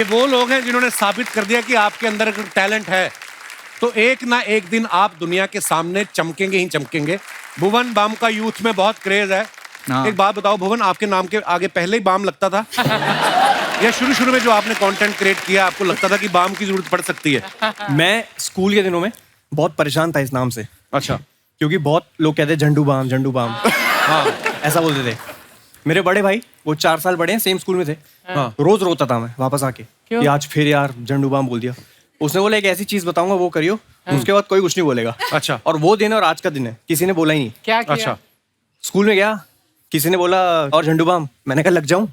वो लोग हैं जिन्होंने साबित कर दिया कि आपके अंदर अगर टैलेंट है तो एक ना एक दिन आप दुनिया के सामने चमकेंगे ही चमकेंगे। भुवन बाम का यूथ में बहुत क्रेज है। एक बात बताओ भुवन, आपके नाम के आगे पहले ही बाम लगता था या शुरू में जो आपने कंटेंट क्रिएट किया आपको लगता था कि बाम की जरूरत पड़ सकती है? मैं स्कूल के दिनों में बहुत परेशान था इस नाम से। अच्छा। क्योंकि बहुत लोग कहते झंडू बाम हाँ ऐसा बोलते थे। मेरे बड़े भाई वो 4 साल बड़े हैं, सेम स्कूल में थे। हाँ। रोज रोता था मैं वापस आके कि आज फिर यार झंडू बाम बोल दिया। उसने बोला एक ऐसी चीज बताऊंगा वो करियो, उसके बाद कोई कुछ नहीं बोलेगा। अच्छा। और वो दिन और आज का दिन है, किसी ने बोला ही नहीं। क्या किया? अच्छा। स्कूल में गया, किसी ने बोला और झंडू बाम, मैंने कहा लग जाऊं।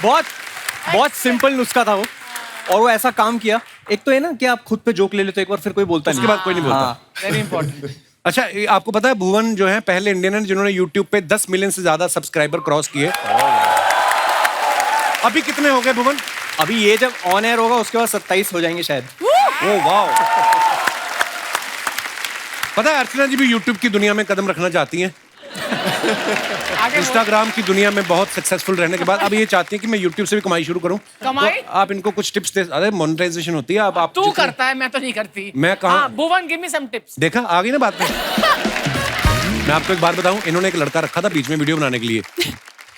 बहुत सिंपल नुस्खा था वो, और वो ऐसा काम किया। एक तो है ना कि आप खुद पे जोक ले लेते हो एक बार, फिर कोई बोलता नहीं, उसके बाद कोई नहीं बोलता। Very important. अच्छा, आपको पता है भुवन जो है पहले इंडियन है जिन्होंने YouTube पे 10 मिलियन से ज्यादा सब्सक्राइबर क्रॉस किए। अभी कितने हो गए भुवन? अभी ये जब ऑन एयर होगा उसके बाद 27 हो जाएंगे शायद। Oh wow. पता है अर्चना जी भी YouTube की दुनिया में कदम रखना चाहती हैं। इंस्टाग्राम की दुनिया में बहुत सक्सेसफुल रहने के बाद अब ये चाहती है कि मैं YouTube से भी कमाई शुरू करूं। कमाई? तो आप इनको कुछ टिप्स दे। अरे मोनेटाइजेशन होती है। अब आप तू करता है, मैं तो नहीं करती। मैं कहाँ? भुवन गिव मी सम टिप्स। देखा आ गई ना बात में। मैं आपको एक बात बताऊं, इन्होंने एक लड़का रखा था बीच में वीडियो बनाने के लिए।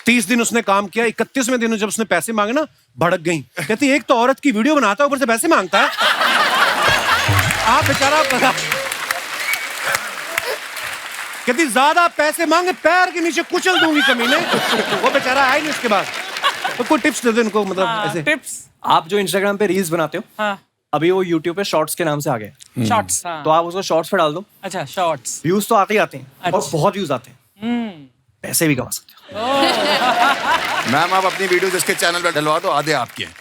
30 दिन उसने काम किया, 31वें दिन जब उसने पैसे मांगे ना भड़क गई। कहती एक तो औरत की वीडियो बनाता है ऊपर से पैसे मांगता है। आप बेचारा कहती ज्यादा पैसे मांगे पैर के नीचे कुचल दूंगी कमीने। वो बेचारा आया नहीं उसके बाद। तो कोई टिप्स दे दो इनको, मतलब ऐसे टिप्स। आप जो इंस्टाग्राम पे रील्स बनाते हो, हाँ। अभी वो यूट्यूब पे शॉर्ट्स के नाम से आ गए। शॉर्ट्स। तो आप उसको शॉर्ट्स पे डाल दो। अच्छा, शॉर्ट्स। व्यूज तो आते ही आते हैं और अच्छा। बहुत व्यूज आते हैं, पैसे भी कमा सकते हो। मैम आप अपनी वीडियो जिसके चैनल पे डलवा दो, आधे आपके हैं।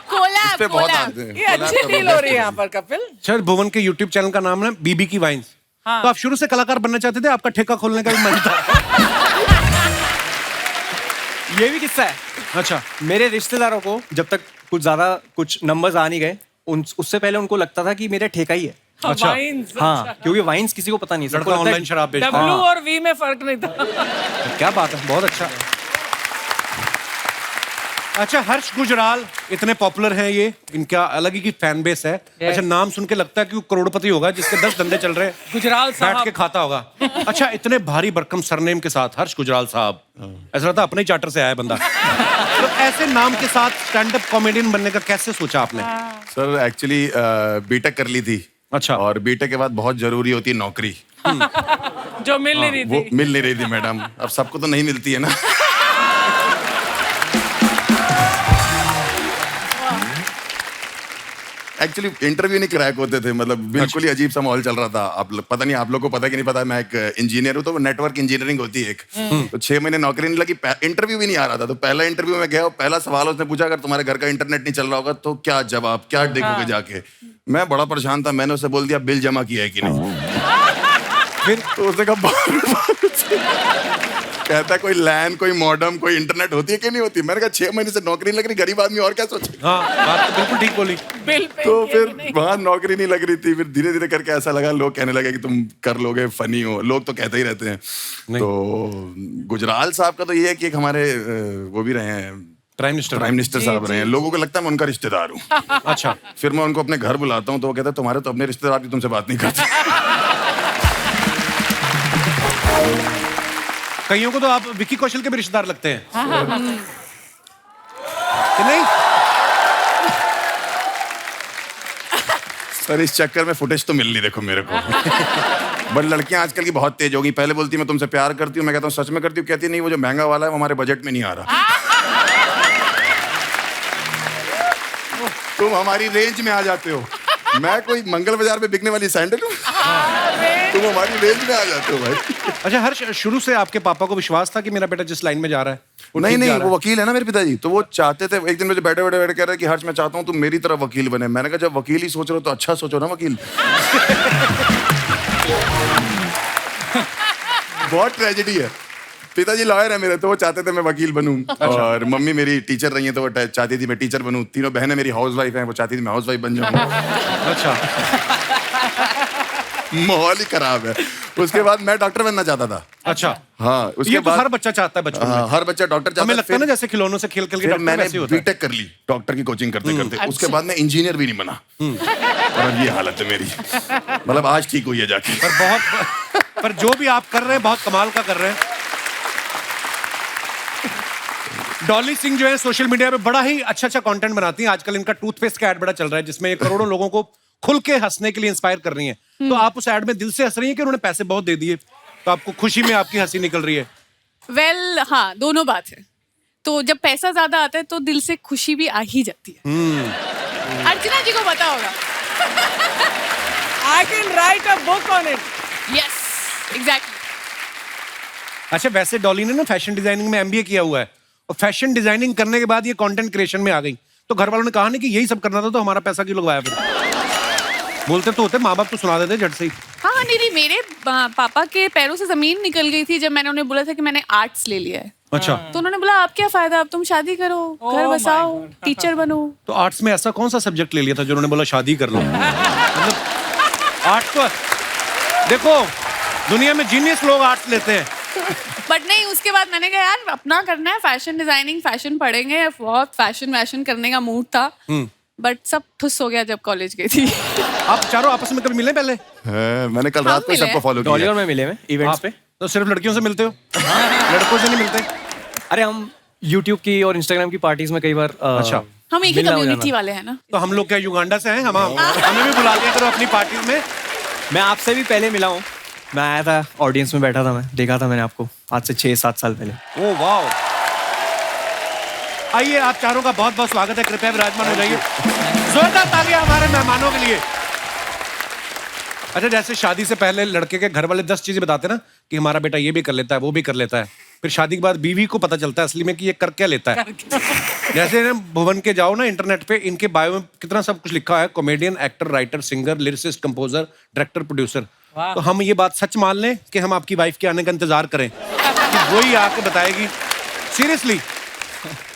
कोलैब, इस पे बहुत कोलैब। आते हैं। ये अच्छी डील हो रही है यहाँ पर कपिल। शायद भुवन के YouTube चैनल का नाम है बीबी की वाइन्स। हाँ। तो आप शुरू से कलाकार बनना चाहते थे, आपका ठेका खोलने का भी मन था? ये भी किस्सा है। अच्छा। मेरे रिश्तेदारों को जब तक कुछ नंबर्स आ नहीं गए, उससे पहले उनको लगता था कि मेरा ठेका ही है। अच्छा। वाइन्स। हाँ, क्योंकि वाइन्स किसी को पता नहीं। सबको लड़का लगता है ऑनलाइन शराब बेचता है। W और V में फर्क नहीं था। क्या बात है, बहुत अच्छा। अच्छा, हर्ष गुजराल इतने पॉपुलर हैं, ये इनका अलग ही की फैन बेस है। अच्छा, नाम सुन के लगता है कि वो करोड़पति होगा जिसके 10 धंधे चल रहे हैं। गुजराल बैठ साहब के खाता होगा। अच्छा, इतने भारी भरकम सरनेम के साथ हर्ष गुजराल साहब, ऐसा लगता है अपने ही चार्टर से आया बंदा। तो ऐसे नाम के साथ स्टैंड अप कॉमेडियन बनने का कैसे सोचा आपने? सर एक्चुअली बीटेक कर ली थी। अच्छा। और बीटेक के बाद बहुत जरूरी होती है नौकरी। जो मिल नहीं रही वो थी। मिल नहीं रही थी मैडम। अब सबको तो नहीं मिलती है ना। एक्चुअली इंटरव्यू नहीं क्रैक होते थे, मतलब बिल्कुल ही अजीब सा माहौल चल रहा था। पता नहीं आप लोग को पता है कि नहीं पता, मैं एक इंजीनियर हूँ, तो नेटवर्क इंजीनियरिंग होती है एक। तो 6 महीने नौकरी नहीं लगी, इंटरव्यू भी नहीं आ रहा था। तो पहला इंटरव्यू में गया, पहला सवाल उसने पूछा अगर तुम्हारे घर का इंटरनेट नहीं चल रहा होगा तो क्या जवाब, क्या देखोगे जाके? मैं बड़ा परेशान था, मैंने उसे बोल दिया बिल जमा किया है कि नहीं। फिर तो उसने कहा कहता कोई लैन, कोई मॉडम, कोई इंटरनेट होती है कि नहीं होती? मैंने कहा 6 महीने से नौकरी नहीं लग रही, गरीब आदमी और क्या सोचे। हाँ, बात तो बिल्कुल ठीक बोली। बिल पे तो फिर वहां नौकरी नहीं लग रही थी। फिर धीरे धीरे करके ऐसा लगा, लोग कहने लगे कि तुम कर लोगे, फनी हो। लोग तो कहते ही रहते हैं। तो गुजराल साहब का तो ये है कि एक हमारे वो भी रहे हैं, प्राइम मिनिस्टर साहब रहे हैं। लोगों को लगता है मैं उनका रिश्तेदार हूँ। अच्छा। फिर मैं उनको अपने घर बुलाता हूँ तो वो कहता है तुम्हारे तो अपने रिश्तेदार भी तुमसे बात नहीं करते। कईयों को तो आप विक्की कौशल के भी रिश्तेदार लगते हैं। कि नहीं? सर इस चक्कर में फुटेज तो मिल नहीं, देखो मेरे को। बट लड़कियां आजकल की बहुत तेज हो गई। पहले बोलती मैं तुमसे प्यार करती हूँ, मैं कहता हूँ सच में करती हूँ, कहती नहीं वो जो महंगा वाला है वो हमारे बजट में नहीं आ रहा। तुम हमारी रेंज में आ जाते हो। मैं कोई मंगल बाजार में बिकने वाली सैंडल हूँ, तुम हमारी रेंज में आ जाते हो भाई। अच्छा हर्ष, शुरू से आपके पापा को विश्वास था कि मेरा बेटा जिस लाइन में जा रहा है वो ठीक जा नहीं, रहा वो है? वकील है ना मेरे पिताजी, तो वो चाहते थे। एक दिन मुझे बैठे कह रहे कि हर्ष मैं चाहता हूँ तुम मेरी तरह वकील बने। मैंने कहा जब वकील ही सोच रहे हो तो अच्छा सोचो ना वकील। बहुत ट्रेजेडी है। पिताजी लॉयर है मेरे, तो वो चाहते थे मैं वकील बनूं। और मम्मी मेरी टीचर रही है, तो वो चाहती थी मैं टीचर बनूं। तीनों बहनें मेरी हाउसवाइफ हैं, वो चाहती थी मैं हाउसवाइफ बन जाऊं। अच्छा। माहौल ही खराब है। उसके बाद मैं डॉक्टर बनना चाहता था। अच्छा। हाँ उसके ये तो बाद हर बच्चा चाहता है बचपन में। हर बच्चा डॉक्टर चाहता हमें है। लगता है ना जैसे खिलौनों से खेल खेल के फिर डॉक्टर मैंने वैसे ही होता है। बीटेक कर ली डॉक्टर की कोचिंग करते करते, उसके बाद मैं इंजीनियर भी नहीं बना, और अब ये हालत है मेरी, मतलब आज ठीक हुई है जाके। पर जो भी आप कर रहे हैं बहुत कमाल का कर रहे हैं। डॉली सिंह जो है सोशल मीडिया पे बड़ा ही अच्छा कंटेंट बनाती हैं। आजकल इनका टूथपेस्ट का ऐड बड़ा चल रहा है जिसमें ये करोड़ों लोगों को खुल के हंसने के लिए इंस्पायर कर रही हैं। तो आप उस ऐड में दिल से हंस रही हैं कि उन्होंने पैसे बहुत दे दिए तो आपको खुशी में आपकी हंसी निकल रही है? वेल हाँ, दोनों बात है। तो जब पैसा ज्यादा आता है तो दिल से खुशी भी आ ही जाती है। अर्चना जी को पता होगा। I can write a book on it. Yes exactly. अच्छा, वैसे डॉली ने ना फैशन डिजाइनिंग में एमबीए किया हुआ है और फैशन डिजाइनिंग करने के बाद ये कंटेंट क्रिएशन में आ गई। तो घर वालों ने कहा नहीं कि यही सब करना था तो हमारा पैसा क्यों लगवाया फिर? बोलते तो होते, माँ बाप तो सुना देते झट से ही। हाँ नहीं, मेरे पापा के पैरों से जमीन निकल गई थी जब मैंने उन्हें बोला था कि मैंने आर्ट्स ले लिया है। अच्छा, तो उन्होंने बोला आप क्या फायदा, अब तुम शादी करो, घर बसाओ, टीचर बनो। तो आर्ट्स में ऐसा कौन सा सब्जेक्ट ले लिया था जो उन्होंने बोला शादी कर लो? मतलब आर्ट्स तो देखो दुनिया में जीनियस लोग आर्ट्स लेते हैं। बट नहीं, उसके बाद मैंने कहा यार अपना करना है, फैशन डिजाइनिंग, फैशन पढ़ेंगे। बहुत फैशन करने का मूड था, बट सब ठुस हो गया जब कॉलेज गई थी। आप चारों आपस में कभी मिले पहले? मैंने कल रात को मिले सबको फॉलो डॉली किया। और मैं मिले में इवेंट्स पे। तो सिर्फ लड़कियों से मिलते हो? लड़कों से नहीं मिलते? अरे हम YouTube की और Instagram की पार्टीज में कई बार अच्छा। हम एक ही मिलना हो कम्युनिटी जाना। वाले हैं ना। तो हम लोग क्या युगांडा से हैं? हमें भी बुला लिया करो अपनी पार्टी में। मैं आपसे भी पहले मिला हूँ। मैं आया था, ऑडियंस में बैठा था, मैं देखा था मैंने आपको आज से 6-7 साल पहले। Oh wow. आइए आप चारों का बहुत बहुत स्वागत है, कृपया विराजमान हो जाइए। जोरदार तालियां हमारे मेहमानों के लिए। अच्छा, जैसे शादी से पहले लड़के के घर वाले 10 चीजें बताते ना कि हमारा बेटा ये भी कर लेता है, वो भी कर लेता है, फिर शादी के बाद बीवी को पता चलता है असली में कि ये कर क्या लेता है। जैसे ना भुवन के जाओ ना इंटरनेट पे, इनके बायो में कितना सब कुछ लिखा है, comedian, actor, writer, singer, lyricist, composer, director, producer. तो हम ये बात सच मान लें कि हम आपकी वाइफ के आने का इंतजार करें कि वही आके बताएगी? सीरियसली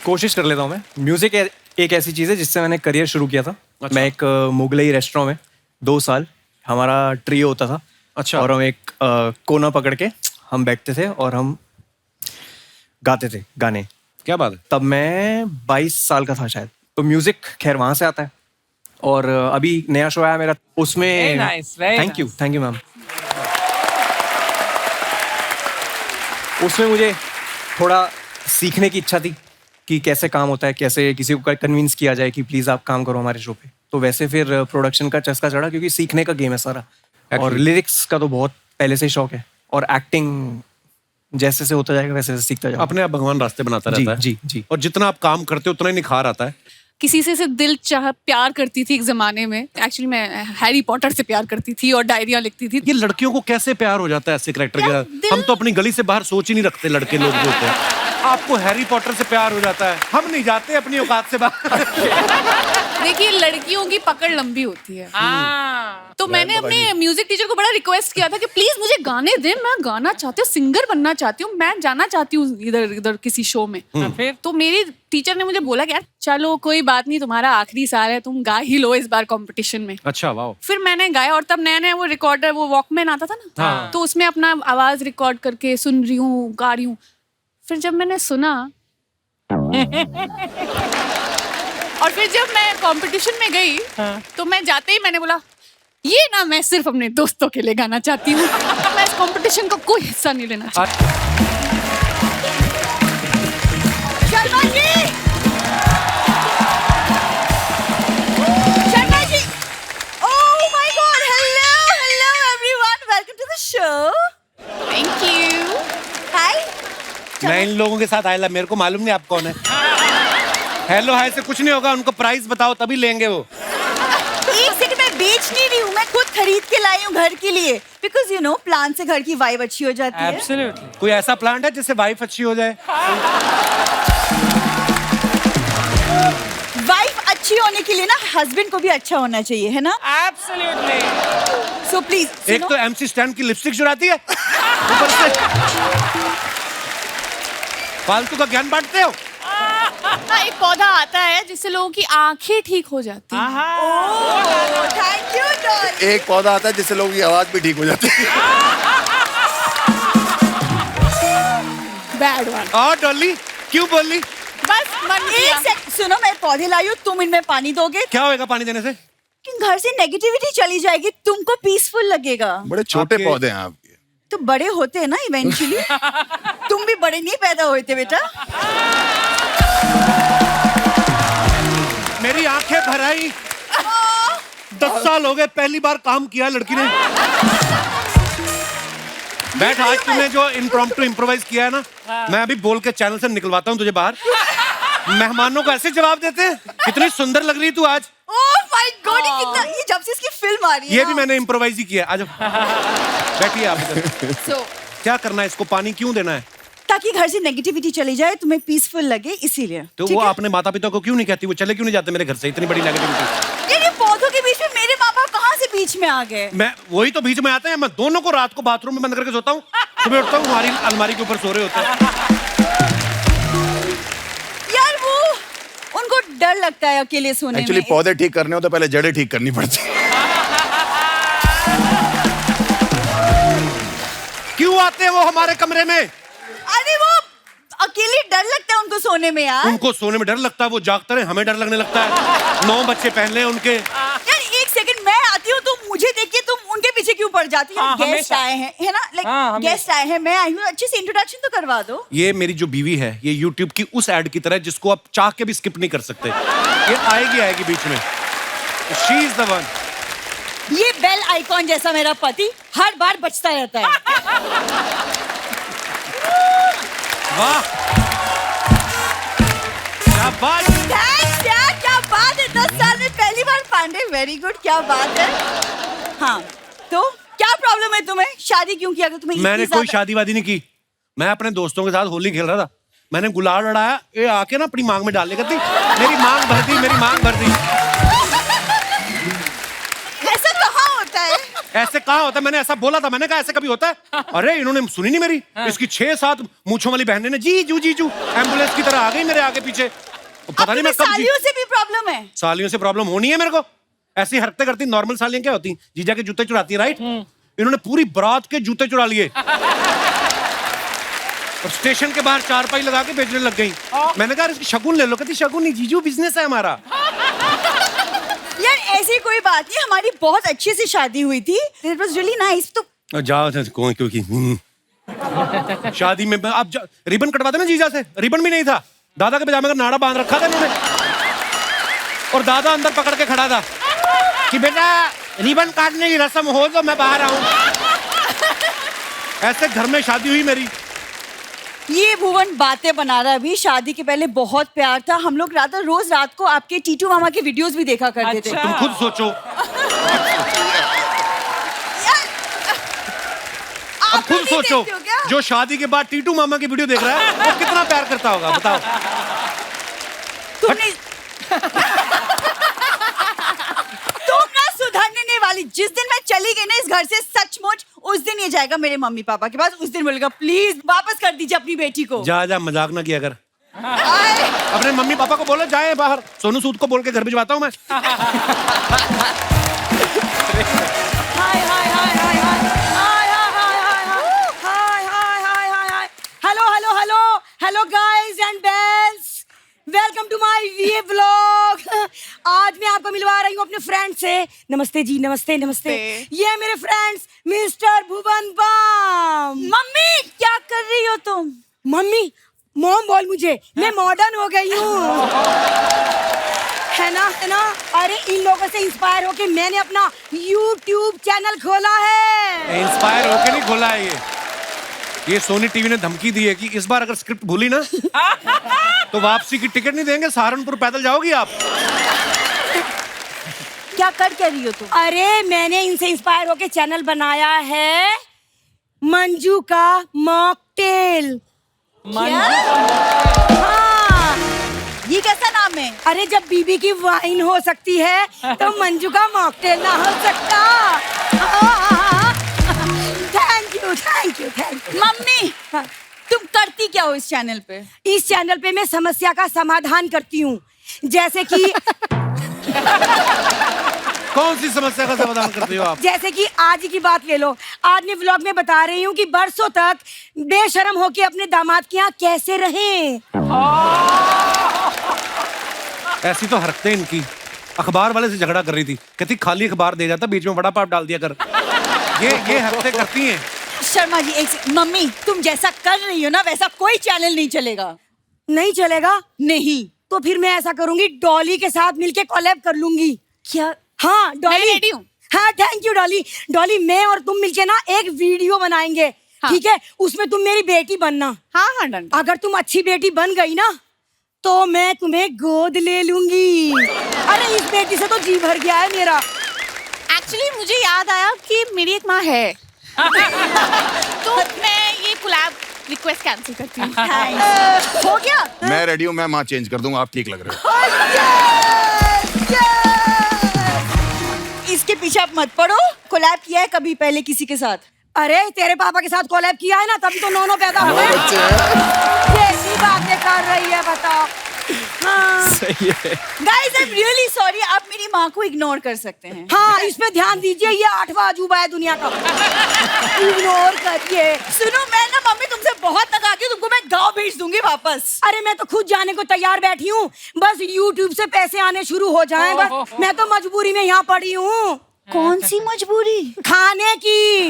कोशिश कर लेता हूँ मैं। म्यूजिक एक ऐसी चीज़ है जिससे मैंने करियर शुरू किया था। अच्छा। मैं एक मुगलई रेस्टोरेंट में 2 साल हमारा ट्रियो होता था। अच्छा। और हम एक कोना पकड़ के हम बैठते थे और हम गाते थे गाने। क्या बात है। तब मैं 22 साल का था शायद। तो म्यूजिक खैर वहां से आता है। और अभी नया शो आया मेरा, उसमें Very nice, very thank you ma'am. उसमें मुझे थोड़ा सीखने की इच्छा थी कि कैसे काम होता है, कैसे किसी को कन्विंस किया जाए कि प्लीज आप काम करो हमारे शो पे। तो वैसे फिर प्रोडक्शन का चस्का चढ़ा क्योंकि सीखने का गेम है सारा। और लिरिक्स का तो बहुत पहले से ही शौक है, और एक्टिंग जैसे से होता जाएगा वैसे वैसे सीखता जाएगा। अपने आप भगवान रास्ते बनाता जी, रहता है। जी, जी। और जितना आप काम करते हो उतना ही निखार आता है। किसी से दिल चाह प्यार करती थी एक जमाने में। एक्चुअली मैं हैरी पॉटर से प्यार करती थी और डायरिया लिखती थी। ये लड़कियों को कैसे प्यार हो जाता है ऐसे करेक्टर के साथ? दिल- हम तो अपनी गली से बाहर सोच ही नहीं रखते लड़के लोग जो होते हैं। आपको हैरी पॉटर से प्यार हो जाता है, हम नहीं जाते अपनी औकात से बाहर। देखिए लड़कियों की पकड़ लंबी होती है। हाँ। तो मैंने अपने म्यूजिक टीचर को बड़ा रिक्वेस्ट किया था कि प्लीज मुझे गाने दे, मैं गाना चाहती हूँ, सिंगर बनना चाहती हूँ, मैं जाना चाहती हूँ इधर इधर किसी शो में। फिर तो मेरी टीचर ने मुझे बोला कि यार चलो कोई बात नहीं, तुम्हारा आखिरी साल है, तुम गा ही लो इस बार कंपटीशन में। अच्छा वाह। फिर मैंने गाया, और तब नया नया वो रिकॉर्डर, वो वॉकमैन आता था ना, हाँ। तो उसमें अपना आवाज रिकॉर्ड करके सुन रही हूँ, गा रही हूँ। फिर जब मैंने सुना और फिर जब मैं कंपटीशन में गई, तो मैं जाते ही मैंने बोला ये ना मैं सिर्फ अपने दोस्तों के लिए गाना चाहती हूँ, मैं इस कंपटीशन का कोई हिस्सा नहीं लेना चाहती। Sharma ji, Sharma ji, oh my god, hello everyone, welcome to the show. Thank you. Hi. मैं इन लोगों के साथ आया, मेरे को मालूम नहीं आप कौन है। हेलो हाय से कुछ नहीं होगा, उनको प्राइस बताओ तभी लेंगे वो। एक सेकंड, मैं बेच नहीं रही हूँ, मैं खुद खरीद के लाई हूँ घर के लिए। बिकॉज यू नो प्लांट से घर की वाइब अच्छी हो जाती है। एब्सोल्युटली। कोई ऐसा प्लांट है जिससे वाइफ अच्छी हो जाए? वाइफ अच्छी होने के लिए ना हस्बैंड को भी अच्छा होना चाहिए, है ना? एब्सोल्युटली। सो प्लीज एक तो MC स्टैन की लिपस्टिक चुराती है, ऊपर से फालतू का ज्ञान बांटते हो। हाँ, एक पौधा आता है जिससे लोगों की आंखें ठीक हो जाती हैं। Thank you Dolly. एक पौधा आता है जिससे लोगों की आवाज भी ठीक हो जाती है। Bad one. और डॉली क्यों बोली? बस मन किया। एक सेकंड सुनो, मैं पौधे लाई हूँ, तुम इनमें पानी दोगे? क्या होएगा पानी देने से? कि घर से नेगेटिविटी चली जाएगी, तुमको पीसफुल लगेगा। बड़े छोटे आपके- पौधे हैं आपके। तो बड़े होते हैं ना इवेंचुअली। तुम भी बड़े नहीं पैदा हुए थे बेटा। मेरी आंखें भर आई। 10 साल हो गए, पहली बार काम किया लड़की ने। बैठ, आज तूने जो इम्प्रॉम्प्टू इम्प्रोवाइज किया है ना, मैं अभी बोल के चैनल से निकलवाता हूँ तुझे बाहर। मेहमानों को ऐसे जवाब देते हैं। कितनी सुंदर लग रही है तू आज। ओह माय गॉड, ये कितना, ये जब से इसकी फिल्म आ रही है ये ना। भी मैंने इम्प्रोवाइज ही किया। आज बैठिए आप इधर। So, क्या करना है, इसको पानी क्यों देना है? ताकि घर से नेगेटिविटी चली जाए, तुम्हें पीसफुल लगे, इसीलिए। तो ठीक वो है? आपने माता पिता को क्यों नहीं कहती? वो चले क्यों नहीं जाते मेरे घर से? इतनी बड़ी नेगेटिविटी। ये पौधों के बीच में मेरे माँ बाप कहाँ से बीच में आ गए? मैं वही तो बीच में आते हैं। मैं दोनों को रात को बाथरूम में बंद करके सोता हूँ, सुबह उठता हूँ हमारी अलमारी के ऊपर सो रहे होते हैं। यार वो उनको डर लगता है अकेले सोने एक्चुअली में। पौधे ठीक करने हो तो पहले जड़ें ठीक करनी पड़ती है। क्यों आते हैं वो हमारे कमरे में? अरे वो अकेले डर लगता है उनको सोने में यार। उनको सोने में डर लगता है, वो जागते रहे, हमें डर लगने लगता है। 9 बच्चे पहन ले उनके। यार एक सेकंड, मैं आती हूँ तो मुझे देख के तुम उनके पीछे क्यों पड़ जाती हो? हाँ, गेस्ट हमेशा। आए हैं, है ना? हाँ, लाइक हमेशा। गेस्ट आए हैं, मैं आई हूँ, अच्छे से इंट्रोडक्शन तो करवा दो। ये मेरी जो बीवी है, ये YouTube की उस एड की तरह है जिसको आप चाह के भी स्किप नहीं कर सकते। ये आएगी बीच में। She is the one. ये बेल आइकॉन जैसा मेरा पति हर बार बचता रहता है। वाह, क्या बात। थैंक्स यार, क्या बात है, 10 साल में पहली बार पांडे, वेरी गुड, क्या बात है। हाँ, तो क्या प्रॉब्लम है तुम्हें? शादी क्यों किया? तुम्हें मैंने इतनी कोई ज्यादा- शादी वादी नहीं की। मैं अपने दोस्तों के साथ होली खेल रहा था, मैंने गुलाल उड़ाया, ये आके ना अपनी मांग में डाल लेकर मेरी मांग भर दी, मेरी मांग भर दी। ऐसा कहाँ होता है? ऐसे कहाँ होता है? मैंने ऐसा बोला था, मैंने कहा ऐसे कभी होता है? अरे इन्होंने सुनी नहीं मेरी। इसकी 6-7 मूंछों वाली बहनें ने जीजू जीजू एम्बुलेंस की तरह आ गई मेरे आगे पीछे। पता नहीं मैं कब सालियों से भी प्रॉब्लम है। सालियों से प्रॉब्लम होनी है मेरे को। ऐसी हरकतें करती नॉर्मल सालियां क्या होती? जीजा के जूते चुराती है, राइट? इन्होंने पूरी बारात के जूते चुरा लिए और स्टेशन के बाहर चारपाई लगा के बेचने लग गई। मैंने कहा इसकी शगुन ले लो। कहती शगुन नहीं जीजू, बिजनेस है हमारा। यार ऐसी कोई बात नहीं, हमारी बहुत अच्छी सी शादी हुई थी। It was really nice. तो जाओ कौन क्योंकि शादी में आप रिबन कटवा देना जीजा से। रिबन भी नहीं था, दादा के पजामे का नाड़ा बांध रखा था इन्होंने और दादा अंदर पकड़ के खड़ा था कि बेटा रिबन काटने की रस्म हो तो मैं बाहर आऊं। ऐसे घर में शादी हुई मेरी। ये भुवन बातें बना रहा है। अभी शादी के पहले बहुत प्यार था। हम लोग रोज रात को आपके टीटू मामा के वीडियोस भी देखा करते थे। अच्छा। तुम खुद सोचो, अब आप खुद नहीं सोचो, देखते हो क्या? जो शादी के बाद टीटू मामा की वीडियो देख रहा है वो कितना प्यार करता होगा, बताओ। तुमने तुम ना सुधरने नहीं वाली। जिस दिन मैं चली गई ना इस घर से, सचमुच उस दिन ये जाएगा मेरे मम्मी पापा के पास। उस दिन बोलेगा प्लीज वापस कर दीजिए अपनी बेटी को। जा जा, मजाक ना किया कर। आए। अपने मम्मी पापा को बोलो जाए बाहर। सोनू सूद को बोल के घर भिजवाता हूँ मैं। Hi hi hi hi hi hi hi hi hi hi hi hi hi. Hello hello hello hello guys and bells, welcome to my V vlog. आज मैं आपको मिलवा रही हूँ अपने फ्रेंड से। नमस्ते जी, नमस्ते नमस्ते। ये है मेरे फ्रेंड्स मिस्टर भुवन बाम। मम्मी क्या कर रही हो तुम? मम्मी मॉम बोल मुझे, मैं मॉडर्न हो गई हूँ। है ना, है ना? अरे इन लोगों से इंस्पायर होके मैंने अपना YouTube चैनल खोला है। इंस्पायर होके नहीं खोला है ये सोनी टीवी ने धमकी दी है कि इस बार अगर स्क्रिप्ट भूली ना तो वापसी की टिकट नहीं देंगे, सहारनपुर पैदल जाओगी आप। क्या कर रही हो तुम? अरे मैंने इनसे इंस्पायर होके चैनल बनाया है मंजू का मॉकटेल। हाँ, ये कैसा नाम है? अरे जब बीबी की वाइन हो सकती है तो मंजू का मॉकटेल ना हो सकता। Thank you thank you thank you. Mummy तुम करती क्या हो इस चैनल पे? इस चैनल पे मैं समस्या का समाधान करती हूँ, जैसे कि कौन सी समस्या का समाधान करती हो आप? जैसे कि आज ही की बात ले लो, आज मैं व्लॉग में बता रही हूँ कि बरसों तक बेशर्म होके अपने दामाद के यहाँ कैसे रहें। ऐसी तो हरकतें इनकी। अखबार वाले से झगड़ा कर रही थी, कहती खाली अखबार दे जाता, बीच में बड़ा पाप डाल दिया कर। ये हरकतें करती हैं। शर्मा जी मम्मी तुम जैसा कर रही हो ना वैसा कोई चैनल नहीं चलेगा। नहीं चलेगा? नहीं। तो फिर मैं ऐसा करूंगी, डॉली के साथ मिलके कोलैब कर लूंगी। क्या? हाँ डॉली। मैं रेडी हूँ। हाँ थैंक यू डॉली। डॉली मैं और तुम मिलके ना एक वीडियो बनाएंगे। हाँ। ठीक है, उसमें तुम मेरी बेटी बनना। हाँ हाँ डन। अगर तुम अच्छी बेटी बन गई ना तो मैं तुम्हें गोद ले लूंगी। अरे इस बेटी से तो जी भर गया है मेरा। एक्चुअली मुझे याद आया कि मेरी एक माँ है। तो मैं ये कोलैब रिक्वेस्ट कैंसिल करती हूँ। हो गया? मैं रेडी हूँ, मैं माँ चेंज कर दूंगा, आप ठीक लग रहे हो। इसके पीछे आप मत पड़ो। कोलैब किया है कभी पहले किसी के साथ? अरे तेरे पापा के साथ कोलैब किया है ना, तभी तो नौ पैदा हुए। बच्चे हैं। कैसी बातें कर रही है बताओ। हाँ सही है। Guys I am really sorry, आप मेरी माँ को इग्नोर कर सकते हैं। हाँ इस पे ध्यान दीजिए, ये 8वां अजूबा है दुनिया का। इग्नोर करिए। सुनो मैं ना मम्मी तुमसे बहुत तंग तुमको मैं गाँव भेज दूंगी वापस। अरे मैं तो खुद जाने को तैयार बैठी हूँ, बस YouTube से पैसे आने शुरू हो जाएं बस। मैं तो मजबूरी में यहाँ पड़ी हूँ। कौन सी मजबूरी? खाने की।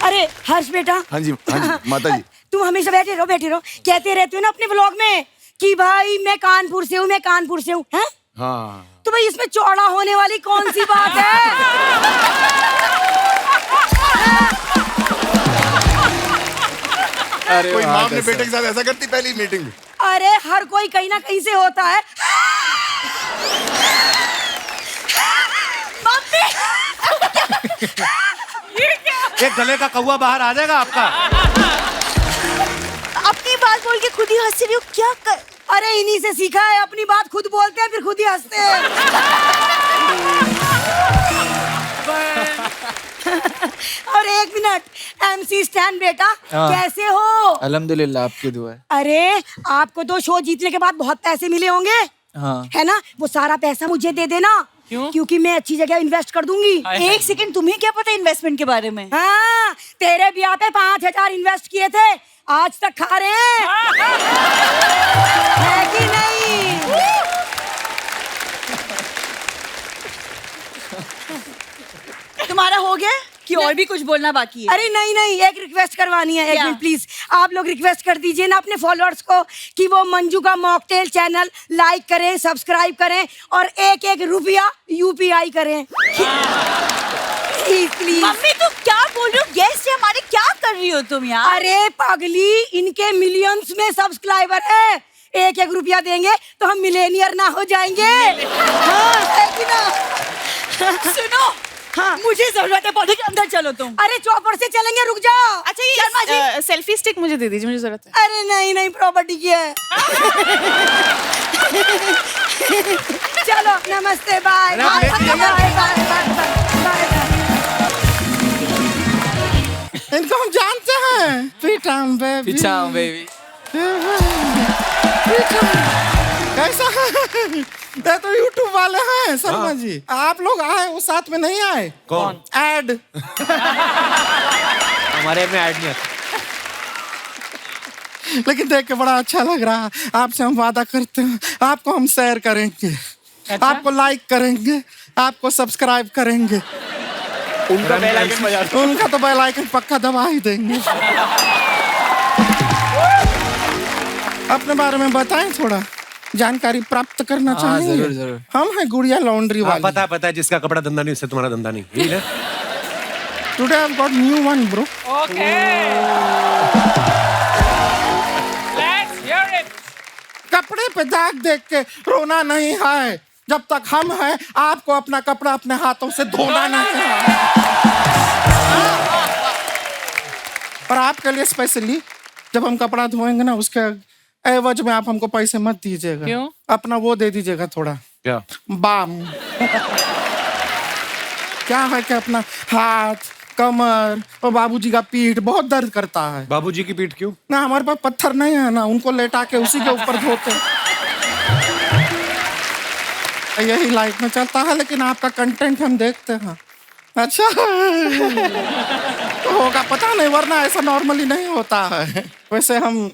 अरे हर्ष बेटा। हाँ जी माता जी। तुम हमेशा बैठे रहो। कहते रहते हो ना अपने व्लॉग में कि भाई मैं कानपुर से हूँ, मैं कानपुर से हूँ। हैं? हाँ तो भाई इसमें चौड़ा होने वाली कौन सी बात है? अरे कोई वाह, माँ अपने कैसा? बेटे के साथ ऐसा करती पहली मीटिंग में? अरे हर कोई कहीं ना कहीं से होता है। एक गले का कौवा बाहर आ जाएगा आपका। अपनी बात बोल के खुद ही हंस रही हो क्या कर? अरे इन्हीं से सीखा है, अपनी बात खुद बोलते हैं फिर खुद ही हंसते हैं। और एक मिनट, MC स्टैन बेटा कैसे हो? अल्हम्दुलिल्लाह, आपकी दुआ है। अरे आपको तो शो जीतने के बाद बहुत पैसे मिले होंगे, हाँ। है ना? वो सारा पैसा मुझे दे देना। क्यों? क्योंकि मैं अच्छी जगह इन्वेस्ट कर दूंगी। एक सेकंड, तुम्हें क्या पता इन्वेस्टमेंट के बारे में? हाँ तेरे ब्याह पे 5000 इन्वेस्ट किए थे, आज तक खा रहे हैं। है कि नहीं? तुम्हारा हो गया कि और भी कुछ बोलना बाकी है? अरे नहीं, एक रिक्वेस्ट करवानी है। एक क्या? मिनट प्लीज, आप लोग रिक्वेस्ट कर दीजिए ना अपने फॉलोअर्स को कि वो मंजू का मॉकटेल चैनल लाइक करें, सब्सक्राइब करें और एक रुपया UPI करें। प्लीज। मम्मी तुम क्या बोल रही हो? गेस्ट है हमारे, क्या कर रही हो तुम यार? अरे पगली, इनके मिलियंस में सब्सक्राइबर है, एक रुपया देंगे तो हम मिलेनियर ना हो जाएंगे। हाँ है कि ना? सुनो, हाँ मुझे जरूरत है, पौधे के अंदर चलो तुम। अरे चौपर से चलेंगे, रुक जाओ। अच्छा ये सेल्फी स्टिक मुझे दे दीजिए, मुझे जरूरत है। अरे नहीं, प्रॉपर्टी की है। चलो नमस्ते, बाय। अरे आप लेके जाइए। इनको हम जानते हैं। पीटम बेबी। पीछा बेबी। कैसा है? ये तो YouTube वाले हैं शर्मा जी। आप लोग आए, वो साथ में नहीं आए? कौन? ऐड। हमारे में ऐड नहीं आता। लेकिन देख के बड़ा अच्छा लग रहा है। आपसे हम वादा करते हैं, आपको हम शेयर करेंगे, आपको लाइक करेंगे, आपको सब्सक्राइब करेंगे। उनका बेल आइकन बजा दो। उनका तो बेल आइकन पक्का दबा ही देंगे। अपने बारे में बताएं, थोड़ा जानकारी प्राप्त करना चाहेंगे। जरूर, जरूर। हम हैं गुड़िया लॉन्ड्री वाले। पता है जिसका कपड़ा धंधा नहीं उससे तुम्हारा धंधा नहीं, ठीक है? Today I got new one bro. Okay. Let's hear it. कपड़े पे दाग देख के रोना नहीं है, जब तक हम हैं आपको अपना कपड़ा अपने हाथों से धोना नहीं है। और आपके लिए स्पेशली जब हम कपड़ा धोएंगे ना, उसके एवज में आप हमको पैसे मत दीजिएगा। क्यों? अपना वो दे दीजिएगा थोड़ा, क्या? बाम। क्या है कि अपना हाथ, कमर और बाबूजी का पीठ बहुत दर्द करता है। बाबूजी की पीठ क्यों? ना हमारे पास पत्थर नहीं है ना, उनको लेटा के उसी के ऊपर धोते। यही लाइफ में चलता है, लेकिन आपका कंटेंट हम देखते हैं। अच्छा तो होगा पता नहीं, वरना ऐसा नॉर्मली नहीं होता है। वैसे हम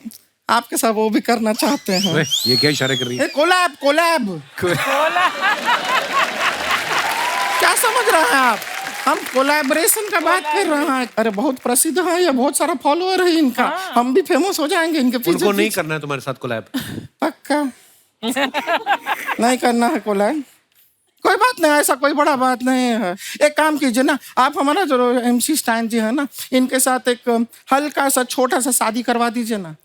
आपके साथ वो भी करना चाहते हैं। अरे, ये क्या इशारे कर रही है? कोलैब कोलैब क्या समझ रहे हैं आप? हम कोलैबोरेशन का बात कर रहे हैं। अरे बहुत प्रसिद्ध है, ये बहुत सारा फॉलोअर है इनका। हम भी फेमस हो जाएंगे इनके पीछे। उनको नहीं करना है तुम्हारे साथ कोलैब? पक्का नहीं करना है कोलैब? कोई बात नहीं, ऐसा कोई बड़ा बात नहीं है। एक काम कीजिए ना, आप हमारा जो MC स्टैन जी है ना, इनके साथ एक हल्का सा छोटा सा शादी करवा दीजिए ना।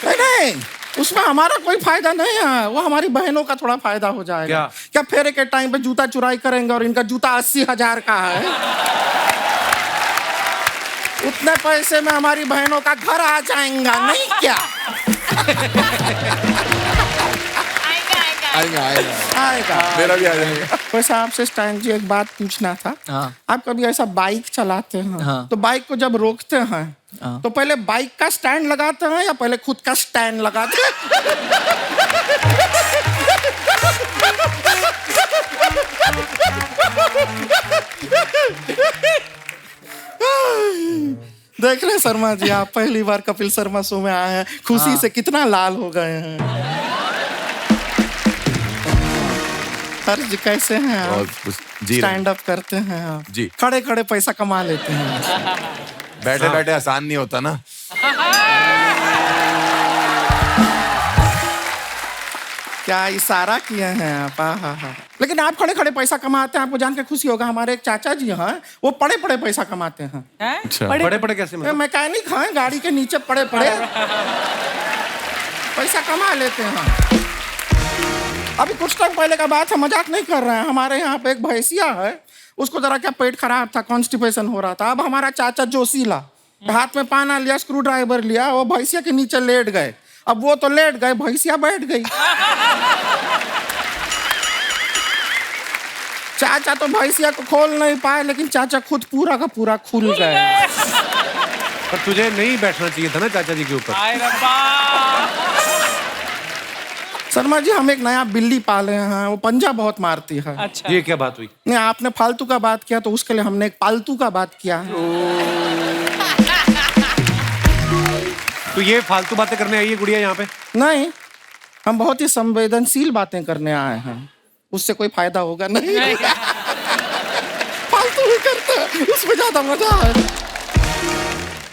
नहीं, उसमें हमारा कोई फायदा नहीं है, वो हमारी बहनों का थोड़ा फायदा हो जाएगा। क्या फेरे के टाइम पे जूता चुराई करेंगे और इनका जूता 80,000 का है। उतने पैसे में हमारी बहनों का घर आ जाएगा, नहीं क्या? आएगा। मेरा भी आ जाएगा। वैसे आपसे स्टैन जी एक बात पूछना था। आप कभी ऐसा बाइक चलाते हैं तो बाइक को जब रोकते हैं तो पहले बाइक का स्टैंड लगाते हैं या पहले खुद का स्टैंड लगाते हैं? देख रहे शर्मा जी, आप पहली बार कपिल शर्मा शो में आए हैं, खुशी से कितना लाल हो गए हैं। सर जी कैसे हैं आप? स्टैंड अप करते हैं आप जी। खड़े खड़े पैसा कमा लेते हैं। बैठे बैठे आसान नहीं होता ना। क्या इशारा किए हैं आप? हाँ। लेकिन आप खड़े खड़े पैसा कमाते हैं, आपको जान के खुशी होगा। हमारे एक चाचा जी हैं, वो पड़े पड़े पैसा कमाते हैं। पड़े पड़े कैसे? मैकेनिक हैं, गाड़ी के नीचे पड़े पड़े पैसा कमा लेते हैं। अभी कुछ टाइम पहले का बात है, मजाक नहीं कर रहे हैं। हमारे यहाँ पे एक भैंसिया है, उसको जरा क्या पेट खराब था, कॉन्स्टिपेशन हो रहा था। अब हमारा चाचा जोशीला हाथ में पाना लिया, स्क्रू ड्राइवर लिया, वो भैंसिया के नीचे लेट गए। अब वो तो लेट गए, भैंसिया बैठ गई। चाचा तो भैंसिया को खोल नहीं पाए, लेकिन चाचा खुद पूरा का पूरा खुल गए। पर तुझे नहीं बैठना चाहिए था ना चाचा जी के ऊपर। शर्मा जी, हम एक नया बिल्ली पाले हैं, वो पंजा बहुत मारती है। ये क्या बात हुई? नहीं, आपने फालतू का बात किया तो उसके लिए हमने एक पालतू का बात किया है। तो ये फालतू बातें करने आई है गुड़िया यहाँ पे? नहीं, हम बहुत ही संवेदनशील बातें करने आए हैं, उससे कोई फायदा होगा नहीं। फालतू ही करते हैं, उसमें ज्यादा मजा है।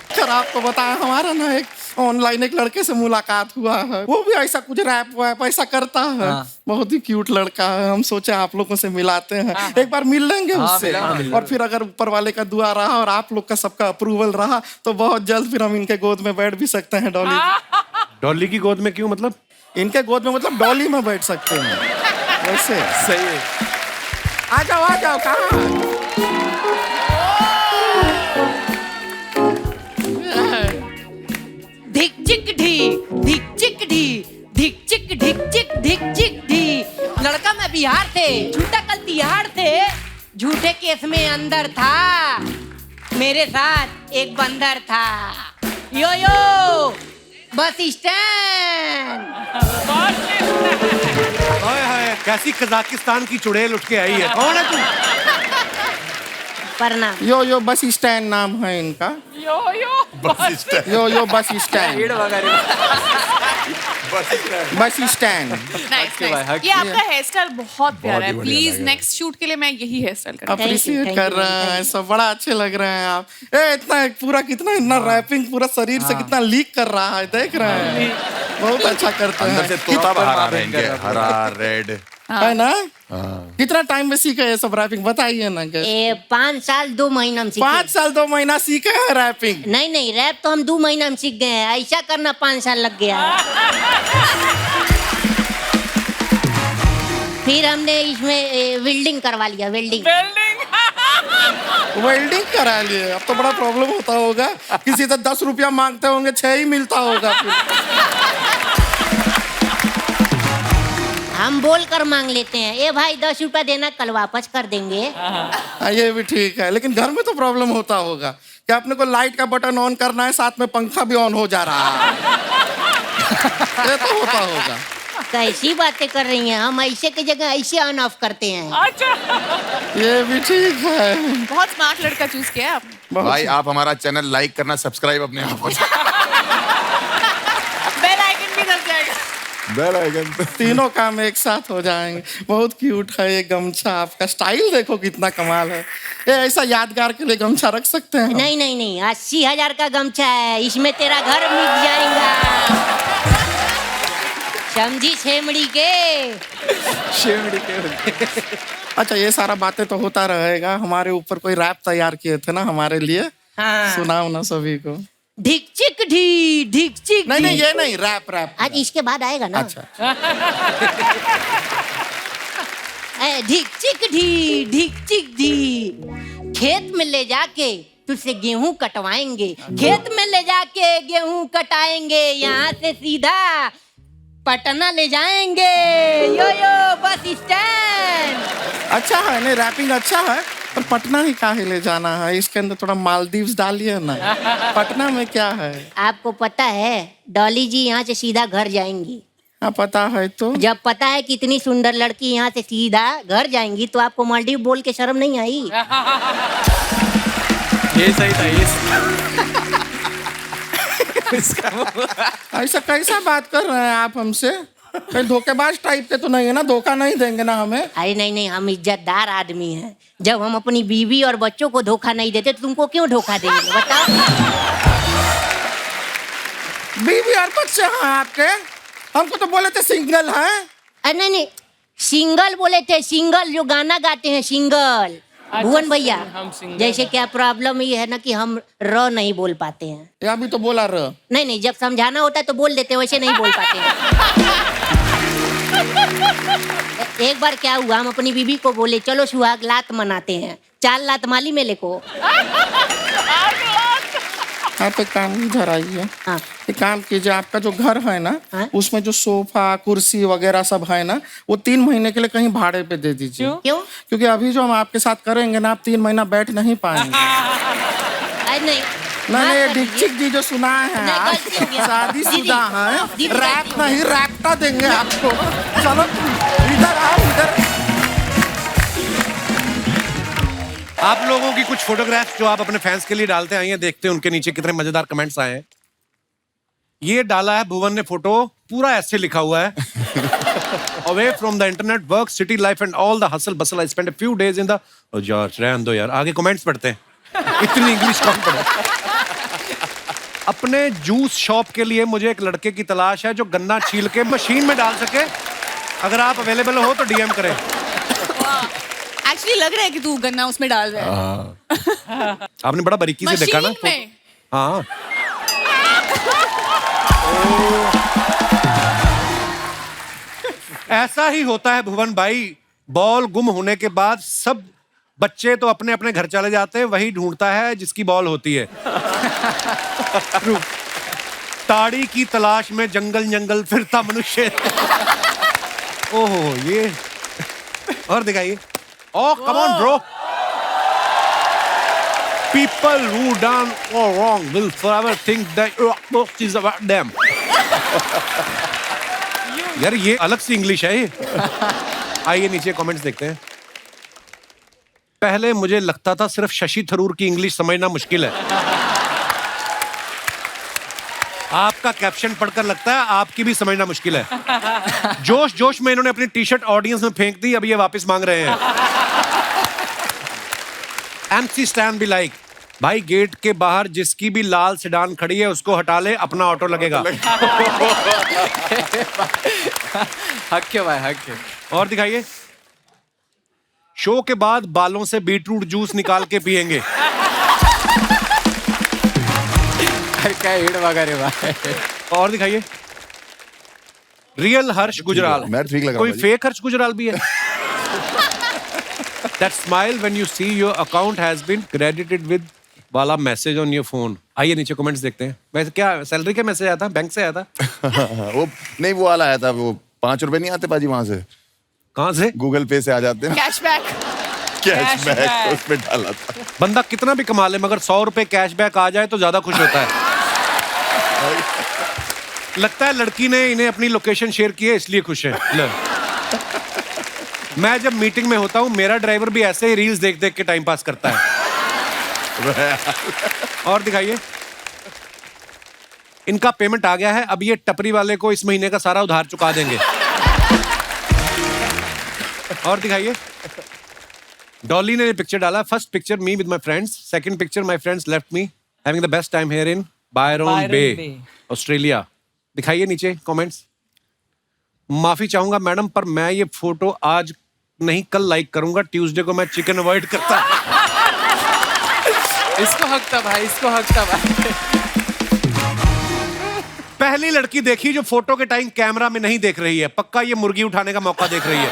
खैर, आपको बताया, हमारा ना एक ऑनलाइन एक लड़के से मुलाकात हुआ है, वो भी ऐसा कुछ रैप वैप ऐसा करता है। बहुत ही क्यूट लड़का है। हम सोचे आप लोगों से मिलाते हैं, एक बार मिल लेंगे उससे। और फिर अगर ऊपर वाले का दुआ रहा और आप लोग का सबका अप्रूवल रहा तो बहुत जल्द फिर हम इनके गोद में बैठ भी सकते हैं। डॉली की गोद में? क्यों मतलब? इनके गोद में मतलब डॉली में बैठ सकते हैं। वैसे सही है। आ जाओ कहाँ? धिक चिक ढी, धिक चिक ढी, धिक चिक ढिक चिक धिक चिक ढी। लड़का मैं बिहार थे, झूठा कल तिहाड़ थे, झूठे केस में अंदर था, मेरे साथ एक बंदर था। यो यो बस स्टैंड। हाय हाय, कैसी कजाकिस्तान की चुड़ैल उठ के आई है। कौन है तू? प्रणाम। यो बस स्टैंड नाम है इनका। यो bus stand. Bus stand. Nice. ये आपका हेयर स्टाइल बहुत प्यारा है। प्लीज नेक्स्ट शूट के लिए मैं यही हेयर स्टाइल करूंगा। अप्रिशिएट कर रहे हैं, सब बड़ा अच्छे लग रहे हैं आप। इतना पूरा कितना इतना रैपिंग पूरा शरीर से कितना लीक कर रहा है, देख रहे हैं। बहुत अच्छा करते हैं। अंदर से तोता बाहर आ रहे हैं, हरा रेड है ना? कितना टाइम में सीखे ये सब रैपिंग, बताइए ना। 5 साल 2 महीना में सीखे। 5 साल 2 महीना सीखे हैं रैपिंग? नहीं, रैप तो हम 2 महीना में सीख गए हैं, ऐसा करना 5 साल लग गया। फिर हमने इसमें वेल्डिंग करवा लिया। वेल्डिंग करा लिए। अब तो बड़ा प्रॉब्लम होता होगा, किसी से 10 रुपया मांगते होंगे, 6 ही मिलता होगा फिर। हम बोल कर मांग लेते हैं, ए भाई 10 रुपया देना, कल वापस कर देंगे। ये भी ठीक है, लेकिन घर में तो प्रॉब्लम होता होगा कि अपने को लाइट का बटन ऑन करना है, साथ में पंखा भी ऑन हो जा रहा है। ये तो होता होगा। कैसी बातें कर रही हैं? हम ऐसे की जगह ऐसे ऑन ऑफ करते हैं। अच्छा ये भी ठीक है। बहुत स्मार्ट लड़का चूज किया आपने। भाई आप हमारा चैनल लाइक करना, सब्सक्राइब अपने आप बेल आइकन भी दब जाएगा। Bell icon. तीनों काम एक साथ हो जाएंगे। बहुत क्यूट है ये गमछा, आपका स्टाइल देखो कितना कमाल है। ये ऐसा यादगार के लिए गमछा रख सकते हैं हम? नहीं नहीं नहीं, 80,000 का गमछा है, इसमें तेरा घर मिट जाएगा। समझी छेमड़ी के? अच्छा, ये सारा बातें तो होता रहेगा। हमारे ऊपर कोई रैप तैयार किए थे ना हमारे लिए, सुनाओ ना सभी को। ढिक चिक ढी, ढिक चिक नहीं ढी। नहीं, ये नहीं, रैप रैप। आज इसके बाद आएगा ना। अच्छा। ढिक चिक ढी, ढिक चिक ढी, खेत में ले जाके तुझसे गेहूं कटवाएंगे, खेत में ले जाके गेहूं कटाएंगे, यहाँ से सीधा पटना ले जाएंगे। यो यो बस स्टैंड। अच्छा है, नहीं रैपिंग अच्छा है, पर पटना ही काहे ले जाना है? इसके अंदर थोड़ा मालदीव्स डालिए ना। पटना में क्या है? आपको पता है डॉली जी यहाँ से सीधा घर जाएंगी? हाँ पता है। तो जब पता है कि इतनी सुंदर लड़की यहाँ से सीधा घर जाएंगी तो आपको मालदीव बोल के शर्म नहीं आई? ये सही था ये। ऐसा कैसा बात कर रहे हैं आप हमसे? कहीं धोखेबाज टाइप के तो नहीं है ना? धोखा नहीं देंगे ना हमें? अरे नहीं नहीं, हम इज्जतदार आदमी हैं। जब हम अपनी बीवी और बच्चों को धोखा नहीं देते तो तुमको क्यों धोखा देंगे बताओ? बीवी और बच्चे हैं आपके? हमको तो बोले थे सिंगल है। अरे नहीं नहीं, सिंगल बोले थे, सिंगल जो गाना गाते हैं सिंगल। भुवन भैया, हम सिंगल जैसे क्या प्रॉब्लम ये है ना कि हम र नहीं बोल पाते हैं। या भी तो बोला र। नहीं नहीं, जब समझाना होता है तो बोल देते हैं, वैसे नहीं बोल पाते हैं। एक बार क्या हुआ, हम अपनी बीबी को बोले चलो सुहाग लात मनाते हैं, 4 लात माली मेले को। आप एक काम इधर आइए। हाँ। एक काम कीजिए, आपका जो घर है ना, हाँ? उसमें जो सोफा कुर्सी वगैरह सब है ना, वो 3 महीने के लिए कहीं भाड़े पे दे दीजिए। क्यों? क्योंकि अभी जो हम आपके साथ करेंगे ना, आप 3 महीना बैठ नहीं पाएंगे। अरे नहीं नहीं ये डिक्चिक जी जो सुना है नहीं, आप, गलती हो गया। शादीशुदा है, दीदी, रैप गलती हो नहीं रैप्टा देंगे आपको। चलो इधर आओ, इधर। आप लोगों की कुछ फोटोग्राफ्स जो आप अपने फैंस के लिए डालते आए हैं, देखते हैं उनके नीचे कितने मजेदार कमेंट्स आए हैं। ये डाला है भुवन ने फोटो, पूरा ऐसे लिखा हुआ है away from the internet, work, city life and all the hustle bustle, I spend a few days in the. यार रहने दो यार, आगे कमेंट्स पढ़ते हैं। इतनी इंग्लिश कम पढ़ो। अपने जूस शॉप के लिए मुझे एक लड़के की तलाश है जो गन्ना छील के मशीन में डाल सके। अगर आप अवेलेबल हो तो डीएम करें। एक्चुअली लग रहा है कि तू गन्ना उसमें डाल रहा है। आपने बड़ा बारीकी से देखा ना। मशीन में। हाँ। ऐसा ही होता है भुवन भाई, बॉल गुम होने के बाद सब बच्चे तो अपने अपने घर चले जाते हैं, वही ढूंढता है जिसकी बॉल होती है। ताड़ी की तलाश में जंगल जंगल फिरता मनुष्य। ओहो ये और दिखाइए। Oh, come on, bro. People who done all wrong will forever think that most is about them. यार ये अलग सी इंग्लिश है ये। आइए नीचे कमेंट्स देखते हैं। पहले मुझे लगता था सिर्फ शशि थरूर की इंग्लिश समझना मुश्किल है। आपका कैप्शन पढ़कर लगता है आपकी भी समझना मुश्किल है। जोश जोश में इन्होंने अपनी टी शर्ट ऑडियंस में फेंक दी, अब ये वापस मांग रहे हैं। MC स्टैन भी लाइक, भाई गेट के बाहर जिसकी भी लाल सेडान खड़ी है उसको हटा ले, अपना ऑटो लगेगा। हक के भाई, हक के। और दिखाइए। शो के बाद बालों से बीटरूट जूस निकाल के पिएंगे। क्या हिड़ वगैरह भाई। और दिखाइए। रियल हर्ष गुजराल। मैं ठीक लग रहा कोई हूँ फेक हर्ष गुजराल भी है? That smile when you see your account has been credited with वाला मैसेज ऑन योर फोन। आइए नीचे कमेंट्स देखते हैं। वैसे क्या सैलरी का मैसेज आया था, बैंक से आया था? वो नहीं, वो वाला आया था, वो 5 रुपए नहीं आते पाजी वहां से, कहाँ से? गूगल पे से आ जाते हैं। कैशबैक। कैशबैक उस पे डाला था। बंदा कितना भी कमा ले मगर 100 रुपए कैशबैक आ जाए तो ज्यादा खुश होता है। लगता है लड़की ने इन्हें अपनी लोकेशन शेयर की है इसलिए खुश है। लो। मैं जब मीटिंग में होता हूँ मेरा ड्राइवर भी ऐसे ही रील्स देख देख के टाइम पास करता है। और दिखाइए, इनका पेमेंट आ गया है, अब ये टपरी वाले को इस महीने का सारा उधार चुका देंगे। और दिखाइए, डॉली ने पिक्चर डाला, first picture me with my friends, second picture my friends left me having the best time here in Byron Bay Australia. दिखाइए नीचे कमेंट्स। माफी चाहूंगा मैडम पर मैं ये फोटो आज नहीं कल लाइक करूंगा, ट्यूसडे को मैं चिकन अवॉइड करता। इसको हक था भाई, इसको हक था भाई। पहली लड़की देखी जो फोटो के टाइम कैमरा में नहीं देख रही है, पक्का ये मुर्गी उठाने का मौका देख रही है।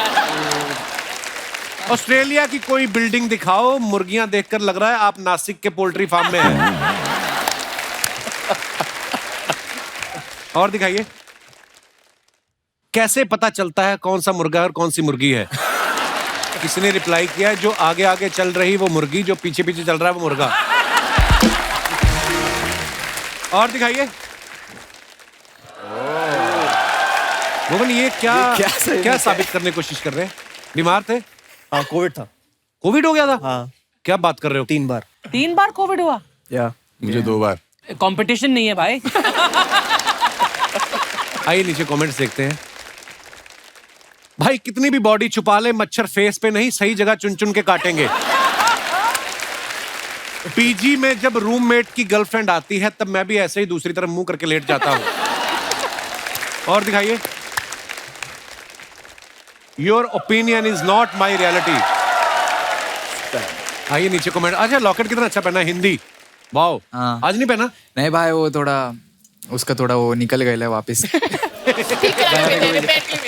ऑस्ट्रेलिया की कोई बिल्डिंग दिखाओ, मुर्गियां देखकर लग रहा है आप नासिक के पोल्ट्री फार्म में हैं। और दिखाइए, कैसे पता चलता है कौन सा मुर्गा और कौन सी मुर्गी है? किसी ने रिप्लाई किया है, जो आगे आगे चल रही वो मुर्गी, जो पीछे पीछे चल रहा है वो मुर्गा। और दिखाइए, मोहन ये क्या साबित करने की कोशिश कर रहे हैं? बीमार थे? हाँ, कोविड था। कोविड हो गया था? हाँ। क्या बात कर रहे हो? 3 बार। 3 बार कोविड हुआ? या मुझे 2 बार। कंपटीशन नहीं है भाई। आइए नीचे कमेंट्स देखते हैं। भाई कितनी भी बॉडी छुपा ले, मच्छर फेस पे नहीं सही जगह चुन चुन के काटेंगे। पीजी में जब रूममेट की गर्लफ्रेंड आती है तब मैं भी ऐसे ही दूसरी तरफ मुंह करके लेट जाता हूं। और दिखाइए, your opinion is not my reality. आइए नीचे कमेंट। अच्छा, लॉकेट कितना अच्छा पहना है, हिंदी। वाओ। हाँ। आज नहीं पहना? नहीं भाई, वो थोड़ा उसका थोड़ा वो निकल गया वापस।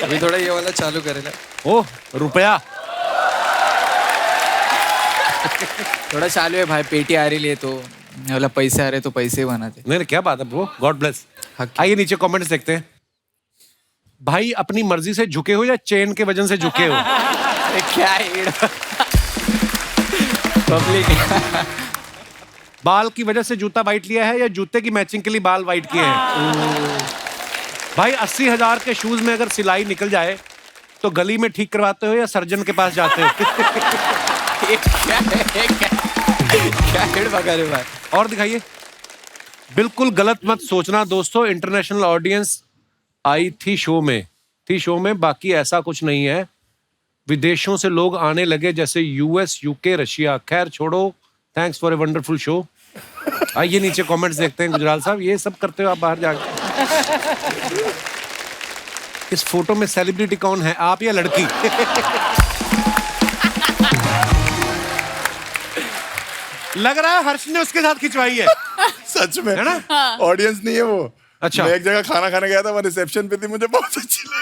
अभी थोड़ा ये वाला चालू करेगा। ओह, रुपया थोड़ा चालू है भाई, पेटी आ रही है तो मतलब पैसे आ रहे तो पैसे बनाते। नहीं, क्या बात है ब्रो, गॉड ब्लेस। आइए नीचे कमेंट्स देखते हैं। भाई अपनी मर्जी से झुके हो या चेन के वजन से झुके हो? क्या पब्लिक। बाल की वजह से जूता वाइट लिया है या जूते की मैचिंग के लिए बाल वाइट किए हैं? भाई 80,000 के शूज में अगर सिलाई निकल जाए तो गली में ठीक करवाते हो या सर्जन के पास जाते हो? क्या हेड बगा रहे भाई। और दिखाइए, बिल्कुल गलत मत सोचना दोस्तों, इंटरनेशनल ऑडियंस आई थी शो में, बाकी ऐसा कुछ नहीं है। विदेशों से लोग आने लगे जैसे यूएस, यूके, रशिया। खैर छोड़ो, thanks for a wonderful show. आइए नीचे कमेंट्स देखते हैं। गुजराल साहब ये सब करते हो आप बाहर जाके? इस फोटो में सेलिब्रिटी कौन है, आप या लड़की? लग रहा है हर्ष ने उसके साथ खिंचवाई है। सच में है ना? ऑडियंस नहीं है वो। अच्छा। मैं एक जगह खाना खाने गया था, मैं रिसेप्शन पे थी, मुझे बहुत अच्छी लगी।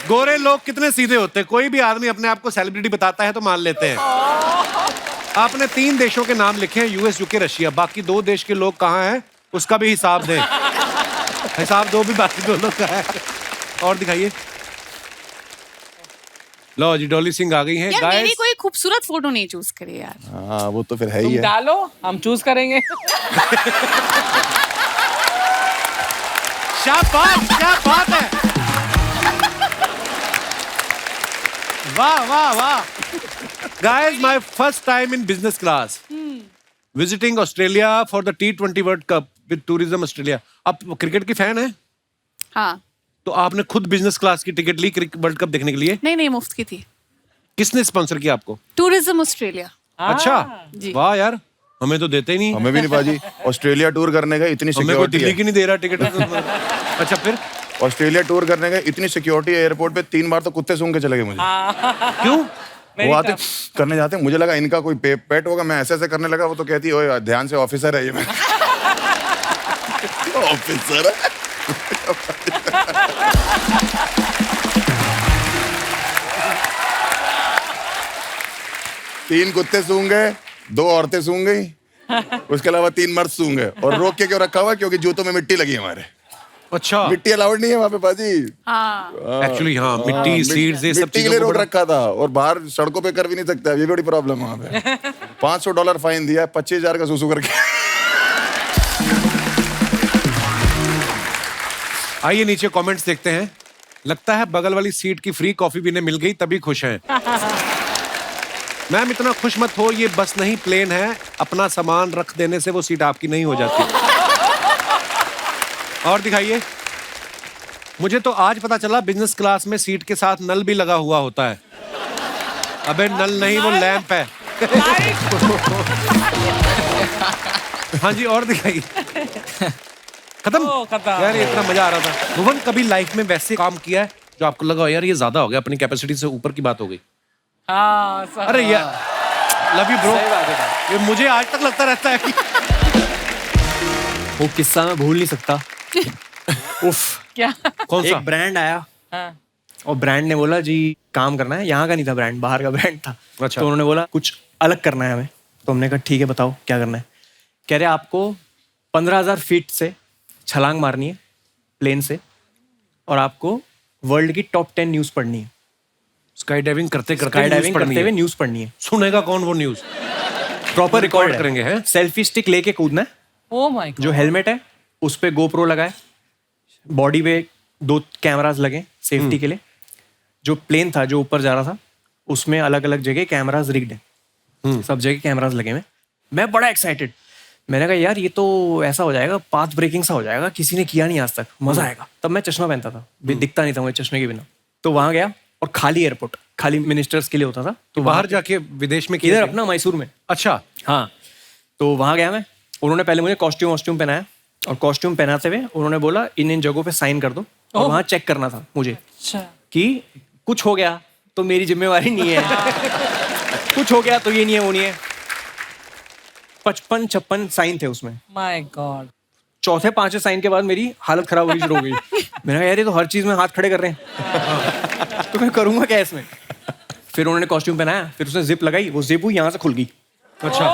गोरे लोग कितने सीधे होते हैं, कोई भी आदमी अपने आप को सेलिब्रिटी बताता है तो मान लेते हैं। आपने 3 देशों के नाम लिखे हैं, यूएस, यूके, रशिया। बाकी 2 देश के लोग कहाँ हैं उसका भी हिसाब दें। हिसाब दो भी बाकी 2 लोग कहाँ हैं। और दिखाइए, लो जी डॉली सिंह आ गई हैं। यार मेरी कोई खूबसूरत फोटो नहीं चूज करी यार। हाँ वो तो फिर है ही तुम है। डालो, हम चूज करेंगे। शाबाश, क्या बात है। वाह वाह वाह। Guys, my first time in business class. Visiting Australia for the T20 World Cup with Tourism Australia. आप क्रिकेट की फैन हैं? हाँ। तो आपने खुद बिजनेस क्लास की टिकट ली वर्ल्ड कप देखने के लिए? नहीं, मुफ्त की थी। किसने स्पॉन्सर किया आपको? Tourism Australia. अच्छा, जी। वाह यार, हमें तो देते ही नहीं। हमें भी नहीं बाजी। ऑस्ट्रेलिया टूर करने का इतनी हमें कोई सिक्योरिटी दिल्ली है। की नहीं दे रहा टिकट। अच्छा फिर? ऑस्ट्रेलिया टूर करने का इतनी सिक्योरिटी है एयरपोर्ट पे, 3 बार तो कुत्ते सूंघ के चले गए मुझे। क्यों? वो आते करने जाते हैं, मुझे लगा इनका कोई पेट होगा, मैं ऐसे ऐसे करने लगा, वो तो कहती है ओए ध्यान से, ऑफिसर है ये। मैं ऑफिसर है। तीन कुत्ते सूंघ गए, 2 औरतें सूंघ गई, उसके अलावा 3 मर्द सूंघ गए। और रोक के क्यों रखा हुआ? क्योंकि जूतों में मिट्टी लगी हमारे। अच्छा मिट्टी अलाउड नहीं है वहाँ पे बाजी। हाँ एक्चुअली हाँ मिट्टी सीड्स ये सब मिट्टी के लिए चीजों को रोक बड़ा- रखा था और बाहर सड़कों पे कर भी नहीं सकता, ये बड़ी प्रॉब्लम है वहाँ पे। $500 फाइन दिया, 25,000 का सुसु करके। आइए नीचे कमेंट्स देखते हैं। लगता है बगल वाली सीट की फ्री कॉफी भी इन्हें मिल गई तभी खुश हैं। मैम इतना खुश मत हो, ये बस नहीं प्लेन है, अपना सामान रख देने से वो सीट आपकी नहीं हो जाती। और दिखाइए। मुझे तो आज पता चला बिजनेस क्लास में सीट के साथ नल भी लगा हुआ होता है। अबे नल नहीं, वो लैंप है। हाँ जी और दिखाइए। खत्म। खत्म। यार ये इतना मजा आ रहा था। भुवन कभी लाइफ में वैसे काम किया है जो आपको लगा यार ये ज्यादा हो गया, अपनी कैपेसिटी से ऊपर की बात हो गई? हाँ अरे यार लव यू ब्रो। ये मुझे आज तक लगता रहता है कि वो किस्सा मैं भूल नहीं सकता। उफ, क्या? कौन सा? एक ब्रांड आया हाँ। और ब्रांड ने बोला जी काम करना है, यहाँ का नहीं था ब्रांड, बाहर का ब्रांड था। अच्छा। तो उन्होंने बोला कुछ अलग करना है हमें। तो हमने कहा ठीक है बताओ क्या करना है। कह रहे आपको 15,000 फीट से छलांग मारनी है प्लेन से और आपको वर्ल्ड की टॉप 10 न्यूज़ पढ़नी है। स्काई डाइविंग करते करते स्काई डाइविंग करते हुए हुए न्यूज़ पढ़नी है। सुनेगा कौन वो न्यूज? प्रॉपर रिकॉर्ड रिकॉर्ड करेंगे हैं? सेल्फी स्टिक लेके कूदना है। Oh my God. जो हेलमेट है उस पे गोप्रो लगाए, बॉडी पे 2 कैमरास लगे सेफ्टी के लिए। जो प्लेन था जो ऊपर जा रहा था उसमें अलग अलग जगह कैमरास रिग्ड है, सब जगह कैमरास लगे हुए। मैं बड़ा एक्साइटेड, मैंने कहा यार ये तो ऐसा हो जाएगा, पाथ ब्रेकिंग सा हो जाएगा, किसी ने किया नहीं आज तक, मजा आएगा। तब मैं चश्मा पहनता था, दिखता नहीं था मुझे चश्मे के बिना। तो वहां गया और खाली एयरपोर्ट, खाली मिनिस्टर्स के लिए होता था। तो बाहर जाके विदेश में किया इधर थे? अपना मैसूर में। अच्छा हाँ, तो वहां गया मैं। उन्होंने पहले मुझे कॉस्ट्यूम पहनाया और कॉस्ट्यूम पहनाते हुए उन्होंने बोला इन जगहों पे साइन कर दो। और वहां चेक करना था मुझे अच्छा। कि कुछ हो गया तो मेरी जिम्मेवारी नहीं है, कुछ हो गया तो ये नहीं है वो नहीं है। 55-56 साइन थे उसमें। My God. चौथे 5वें साइन के बाद मेरी हालत खराब होनी शुरू हो गई। मैंने कहा यार ये तो हर चीज में हाथ खड़े कर रहे हैं, तो मैं करूंगा क्या इसमें। फिर उन्होंने कॉस्ट्यूम पहनाया, फिर उसने जिप लगाई, वो जिप यहाँ से खुल गई। अच्छा।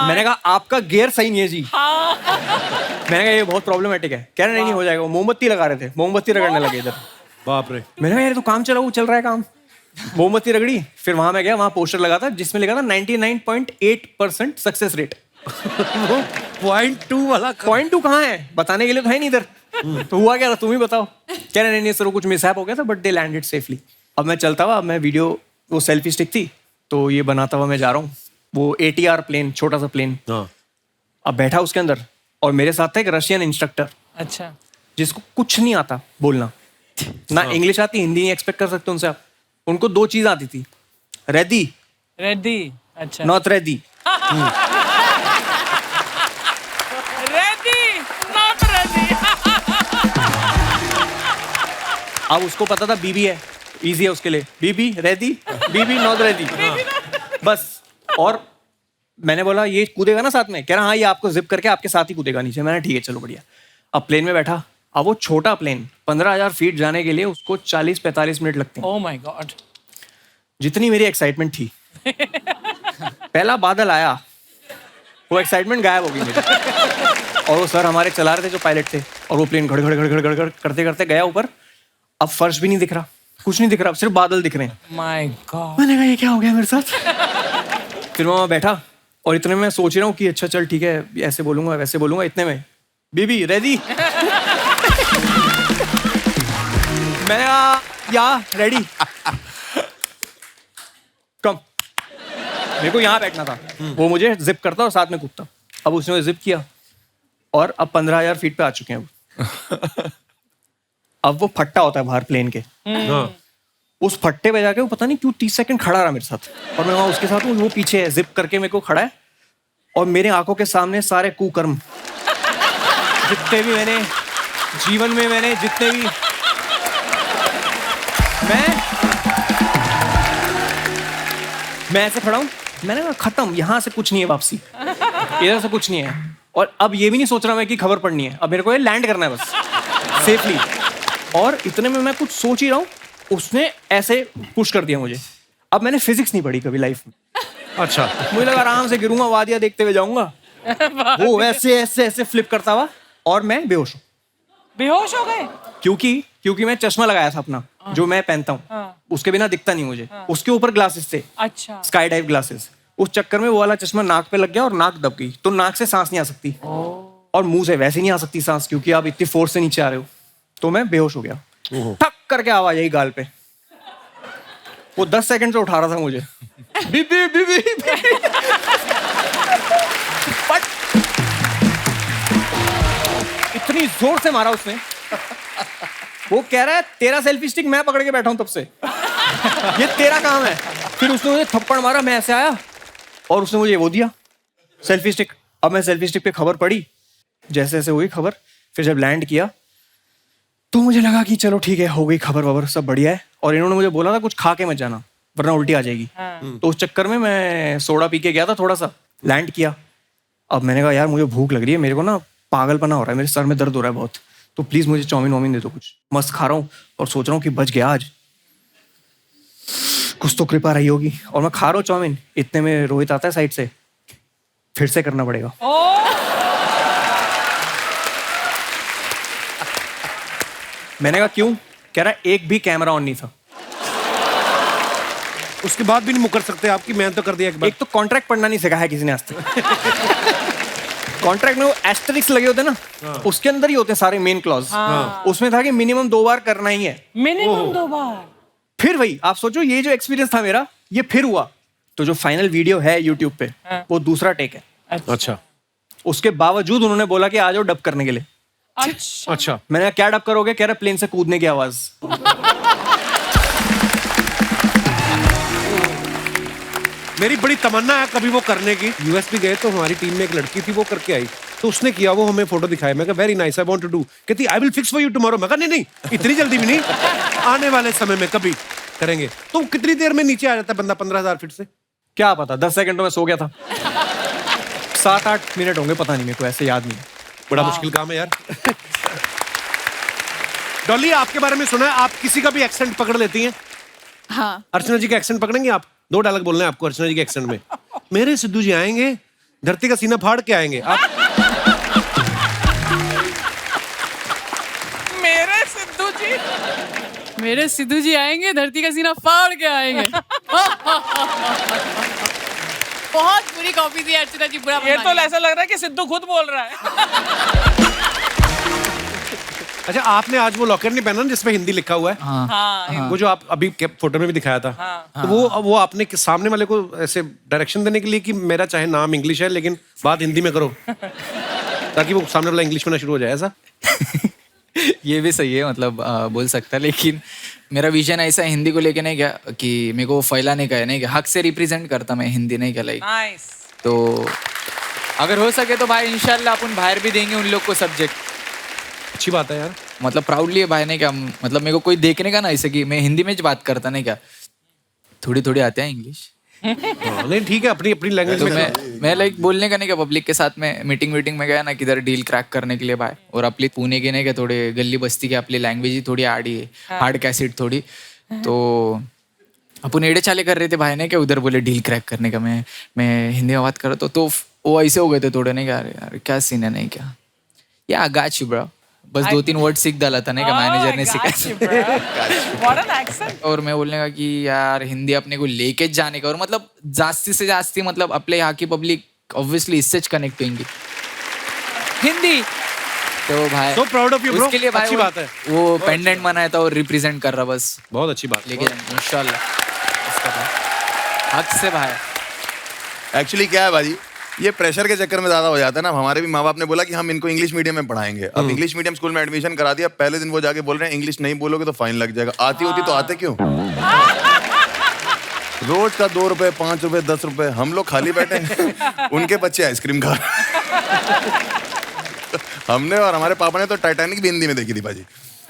मैंने कहा आपका गियर सही नहीं है जी। मैंने कहा ये बहुत प्रॉब्लमेटिक है। कह रहे नहीं हो जाएगा। वो मोमबत्ती लगा रहे थे, मोमबत्ती रगड़ने लगे इधर। बाप रे। मैंने कहा यार तो काम चला, वो चल रहा है काम। मोमबत्ती रगड़ी, फिर वहां मैं गया, वहां पोस्टर लगा था जिसमें लिखा था 99.8% सक्सेस रेट। 0.2 वाला 0.2 कहाँ है बताने के लिए तो है नहीं इधर। तो हुआ क्या था तुम ही बताओ। कह रहे नहीं सर वो कुछ मिसहैप हो गया था बट दे लैंडेड सेफली। अब मैं चलता हुआ, मैं वीडियो, वो सेल्फी स्टिक थी तो ये बनाता हुआ मैं जा रहा हूँ। वो ATR प्लेन, छोटा सा प्लेन। अब बैठा उसके अंदर और मेरे साथ था एक रशियन इंस्ट्रक्टर अच्छा। जिसको कुछ नहीं आता बोलना, ना इंग्लिश आती, हिंदी नहीं एक्सपेक्ट कर सकते उनसे आप। उनको 2 चीज आती थी, रेडी रेडी। अच्छा। Not ready. Ready not ready. अब उसको पता था बीबी है, इजी है उसके लिए। बीबी रेडी, बीबी नॉट रेडी, बस। और मैंने बोला ये कूदेगा ना साथ में? कह रहा हाँ ये आपको जिप करके आपके साथ ही कूदेगा नीचे। मैंने ठीक है चलो बढ़िया। अब प्लेन में बैठा। अब वो छोटा प्लेन 15,000 फीट जाने के लिए उसको 40-45 मिनट लगते हैं। Oh my God. जितनी मेरी एक्साइटमेंट थी, पहला बादल आया, वो एक्साइटमेंट गायब हो गई मेरी। और वो सर हमारे चला रहे थे जो पायलट थे, और वो प्लेन घड़ घड़ घड़ घड़ घड़ करते करते गया ऊपर। अब फर्श भी नहीं दिख रहा, कुछ नहीं दिख रहा, सिर्फ बादल दिख रहे हैं। My God. मैंने कहा ये क्या हो गया मेरे साथ। फिर मैं वहां बैठा और इतने में सोच रहा हूँ कि अच्छा चल ठीक है, ऐसे बोलूंगा वैसे बोलूंगा। इतने में बीबी रेडी। मैंने कहा या रेडी कम। मेरे को यहाँ बैठना था, वो मुझे जिप करता और साथ में कूदता। अब उसने जिप किया और अब 15,000 फीट पे आ चुके हैं। अब वो फट्टा होता है बाहर प्लेन के, उस फट्टे पे जाके वो पता नहीं क्यों 30 सेकंड खड़ा रहा मेरे साथ। और मैं वहां उसके साथ हूँ, वो पीछे है, जिप करके मेरे को खड़ा है। और मेरे आंखों के सामने सारे कुकर्म जितने भी मैंने जीवन में, मैंने जितने भी, मैं ऐसे खड़ा हूँ। मैंने कहा खत्म, यहाँ से कुछ नहीं है वापसी, इधर से कुछ नहीं है। और अब ये भी नहीं सोच रहा मैं कि खबर पड़नी है, अब मेरे को ये लैंड करना है बस सेफली। और इतने में मैं कुछ सोच ही रहा हूँ, उसने ऐसे पुश कर दिया मुझे। अब मैंने फिजिक्स नहीं पढ़ी कभी लाइफ में। अच्छा। मुझे लगा आराम से गिरूंगा, वादियां देखते हुए जाऊंगा। वो ऐसे ऐसे ऐसे फ्लिप करता हुआ और मैं बेहोश हूँ। बेहोश हो गए? क्योंकि मैं चश्मा लगाया था अपना, जो मैं पहनता हूँ, उसके बिना दिखता नहीं मुझे। उसके ऊपर ग्लासेस थे, अच्छा। Sky dive glasses. उस चक्कर में वो वाला चश्मा नाक पे लग गया और नाक दब गई, तो नाक से सांस नहीं आ सकती और मुंह से वैसे नहीं आ सकती सांस, क्योंकि आप इतनी फोर्स से नीचे आ रहे हो। तो मैं बेहोश हो गया, ठक करके आवाज आई गाल पे। वो 10 सेकंड से उठा रहा था मुझे, बीबी बीबी बीबी। बट इतनी जोर से मारा उसने, वो कह रहा है तेरा सेल्फी स्टिक मैं पकड़ के बैठा हूं तब से, ये तेरा काम है। फिर उसने मुझे थप्पड़ मारा, मैं ऐसे आया और उसने मुझे वो दिया सेल्फी स्टिक। अब मैं सेल्फी स्टिक पे खबर पढ़ी, जैसे जैसे हुई खबर, फिर जब लैंड किया तो मुझे लगा कि चलो ठीक है, हो गई खबर वबर, सब बढ़िया है। और इन्होंने मुझे बोला था कुछ खा के मत जाना वरना उल्टी आ जाएगी। तो उस चक्कर में मैं सोडा पी के गया था, थोड़ा सा लैंड किया। अब मैंने कहा यार मुझे भूख लग रही है, मेरे को ना पागलपना हो रहा है, मेरे सर में दर्द हो रहा है बहुत, तो प्लीज मुझे चाउमीन वाउमीन दे दो कुछ। मस्त खा रहा हूँ और सोच रहा हूँ कि बच गया आज, कुछ तो कृपा रही होगी। और मैं खा रहा हूँ चाउमीन, इतने में रोहित आता है साइड से, फिर से करना पड़ेगा। मैंने कहा क्यों? कह रहा एक भी कैमरा ऑन नहीं था। उसके बाद भी नहीं मुकर सकते आपकी, मैं तो कर दिया एक बार। एक तो कॉन्ट्रैक्ट पढ़ना नहीं सिखाया किसी ने आज तक। कॉन्ट्रैक्ट में वो एस्टेरिक्स लगे होते हैं ना, उसके अंदर ही होते हैं सारे मेन क्लॉज। उसमें था कि मिनिमम 2 बार करना ही है। मिनिमम 2 बार। फिर वही आप सोचो, ये जो एक्सपीरियंस था मेरा, ये फिर हुआ। तो जो फाइनल वीडियो है यूट्यूब पे, वो दूसरा टेक है। अच्छा। उसके बावजूद उन्होंने बोला कि आ जाओ डब करने के लिए। अच्छा। मैंने कहा क्या डब करोगे? कह रहा प्लेन से कूदने की आवाज। मेरी बड़ी तमन्ना है कभी वो करने की। यूएस भी गए तो हमारी टीम में एक लड़की थी, वो करके आई, तो उसने किया, वो हमें फोटो दिखाया। मैं कहा very nice, I want to do. कहती I will fix for you tomorrow. मैं कहा नहीं, इतनी जल्दी भी नहीं, आने वाले समय में कभी करेंगे। तो कितनी देर में नीचे आ जाता है बंदा 15,000 फीट से? क्या पता, 10 सेकंड में सो गया था। 7-8 मिनट होंगे, पता नहीं, मेरे को ऐसे याद नहीं। बड़ा मुश्किल काम है यार। डॉली, आपके बारे में सुना है आप किसी का भी एक्सेंट पकड़ लेती हैं? हाँ। अर्चना जी का एक्सेंट पकड़ेंगे आप? 2 डायलॉग बोलना है आपको अर्चना जी के एक्सेंट में। मेरे सिद्धू जी आएंगे, धरती का सीना फाड़ के आएंगे। आप मेरे सिद्धू जी आएंगे, धरती का सीना फाड़ के आएंगे। बहुत बुरी कॉपी थी अर्चना जी, बुरा ये तो ऐसा लग रहा है कि सिद्धू खुद बोल रहा है। अच्छा, आपने आज वो लॉकर नहीं पहना जिसमें हिंदी लिखा हुआ है? हाँ। वो जो आप अभी फोटो में भी दिखाया था। तो वो आपने सामने वाले को ऐसे डायरेक्शन देने के लिए कि मेरा चाहे नाम इंग्लिश है लेकिन बात हिंदी में करो, ताकि वो सामने वाला इंग्लिश में ना शुरू हो जाए, ऐसा? ये भी सही है, मतलब बोल सकता है, लेकिन मेरा विजन ऐसा हिंदी को लेके नहीं क्या कि मेरे को फैलाने का है, नहीं क्या हक से रिप्रेजेंट करता मैं हिंदी, नहीं क्या लाइक। तो अगर हो सके तो भाई इंशाल्लाह अपन बाहर भी देंगे उन लोग को सब्जेक्ट। अच्छी बात है यार, मतलब प्राउडली है भाई, नहीं क्या, मतलब मेरे को कोई देखने का ना ऐसे कि मैं हिंदी में बात करता, नहीं क्या, थोड़ी थोड़ी आते हैं इंग्लिश। नहीं ठीक है, अपनी अपनी लैंग्वेज तो में मैं लाइक बोलने का नहीं क्या, पब्लिक के साथ में मीटिंग में गया ना किधर डील क्रैक करने के लिए भाई, और अपनी पुणे के नहीं क्या थोड़े गली बस्ती के अपनी लैंग्वेज ही थोड़ी आड़ी है, हार्ड कैसेट थोड़ी, तो अपन एड़े चाले कर रहे थे भाई ने क्या, उधर बोले डील क्रैक करने का, मैं हिंदी में बात कर रहा तो वो ऐसे हो गए थे थोड़े, नहीं क्या, यार क्या सीन है, नहीं क्या, या गाच ब्रो, बस 2-3 वर्ड सीख डाला था, नहीं क्या, मैनेजर ने सिखाया। और मैं बोलने का कि यार हिंदी अपने को लेके जाने का, और मतलब जास्ती से जास्ती मतलब अपने यहाँ की पब्लिक ऑब्वियसली इससे कनेक्ट होंगी हिंदी, तो भाई So proud of you, bro. उसके लिए भाई अच्छी बात है, वो पेंडेंट बनाया था और रिप्रेजेंट कर रहा, बस बहुत अच्छी बात लेके जाएंगे इंशाल्लाह हक से भाई। एक्चुअली क्या है भाई, ये प्रेशर के चक्कर में ज्यादा हो जाता है ना। हमारे भी माँ बाप ने बोला कि हम इनको इंग्लिश मीडियम में पढ़ाएंगे, अब इंग्लिश मीडियम स्कूल में एडमिशन करा दिया, पहले दिन वो जाके बोल रहे हैं इंग्लिश नहीं बोलोगे तो फाइन लग जाएगा। आती होती तो आते क्यों? रोज का 2 रुपए 5 रुपए 10 रुपए, हम लोग खाली बैठे हैं, उनके बच्चे आइसक्रीम खा हमने और हमारे पापा ने तो टाइटैनिक भी हिंदी में देखी थी भाजी,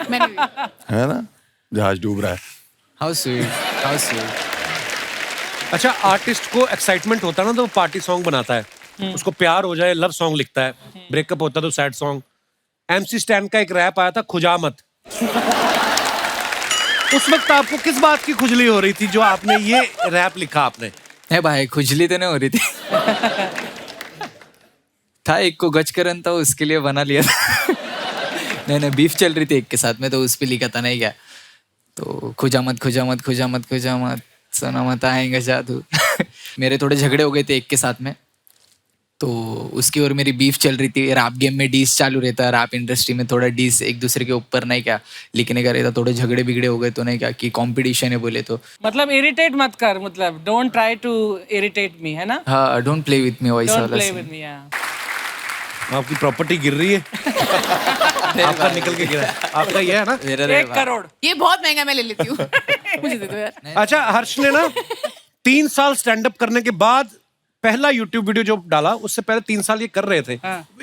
मैंने भी। है ना, जहाज डूब रहा है। How sweet, how sweet. अच्छा, आर्टिस्ट को एक्साइटमेंट होता है ना तो वो पार्टी सॉन्ग बनाता है, उसको प्यार हो जाए लव सॉन्ग लिखता है, ब्रेकअप होता है तो सैड सॉन्ग। MC स्टैन का एक रैप आया था, खुजा मत। उस वक्त आपको किस बात की खुजली हो रही थी जो आपने ये रैप लिखा? आपने है भाई, खुजली तो नहीं हो रही थी था, एक को गज करन था उसके लिए बना लिया था। नहीं बीफ चल रही थी एक के साथ में, तो उस पे लिखा था नहीं क्या, तो खुजा मत खुजा मत खुजा मत खुजा मत सोना मत आएगा जादू। मेरे थोड़े झगड़े हो गए थे एक के साथ में, तो उसकी और मेरी बीफ चल रही थी। रैप गेम में डीस चालू रहता है, रैप इंडस्ट्री में थोड़ा डीस एक दूसरे के ऊपर नहीं क्या लिखने का रहता, थोड़े झगड़े बिगड़े हो गए तो नहीं क्या कि कंपटीशन है बोले तो। मतलब इरिटेट मत कर, मतलब don't try to irritate me, है ना? हाँ, डोंट प्ले विथ मी वैसा डोंट वाला प्ले scene। With me. आपकी प्रॉपर्टी गिर रही है। आपका निकल के गिरा है। आपका ये है ना? मेरा 1 करोड़। ये बहुत महंगा, मैं ले लेती हूँ। मुझे दे दो यार। अच्छा, हर्ष ने ना 3 साल स्टैंड अप करने के बाद पहला यूट्यूब वीडियो जो डाला, उससे पहले 3 साल ये कर रहे थे।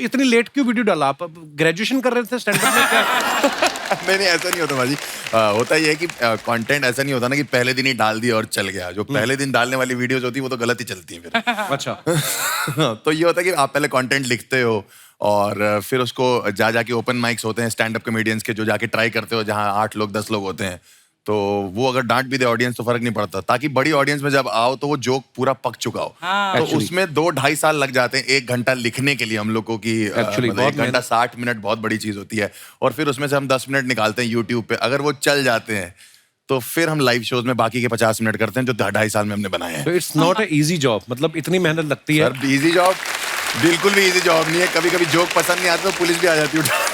इतनी लेट क्यों वीडियो डाला? आप ग्रेजुएशन कर रहे थे स्टैंड अप में क्या? नहीं ऐसा नहीं होता भाजी। होता ये है कि कंटेंट ऐसा नहीं होता ना कि पहले दिन ही डाल दिया और चल गया। जो पहले दिन डालने वाली वीडियोस होती है वो तो गलत ही चलती है फिर। अच्छा। तो ये होता है कि आप पहले कंटेंट लिखते हो और फिर उसको जाके ओपन माइक्स होते हैं स्टैंड अप कॉमेडियंस के, जो जाके ट्राई करते हो, जहाँ 8 लोग 10 लोग होते हैं, तो वो अगर डांट भी दे ऑडियंस तो फर्क नहीं पड़ता, ताकि बड़ी ऑडियंस में जब आओ तो वो जोक पूरा पक चुका हो। तो उसमें 2-2.5 साल लग जाते हैं 1 घंटा लिखने के लिए हम लोग को कि मतलब 1 घंटा 60 मिनट बहुत बड़ी चीज होती है, और फिर उसमें से हम 10 मिनट निकालते हैं यूट्यूब पे। अगर वो चल जाते हैं तो फिर हम लाइव शोज में बाकी के 50 मिनट करते हैं जो 2.5 साल में हमने बनाए हैं। It's not a easy job, मतलब इतनी मेहनत लगती है। सर इजी जॉब बिल्कुल भी इजी जॉब नहीं है। कभी कभी जोक पसंद नहीं आता तो पुलिस भी आ जाती है।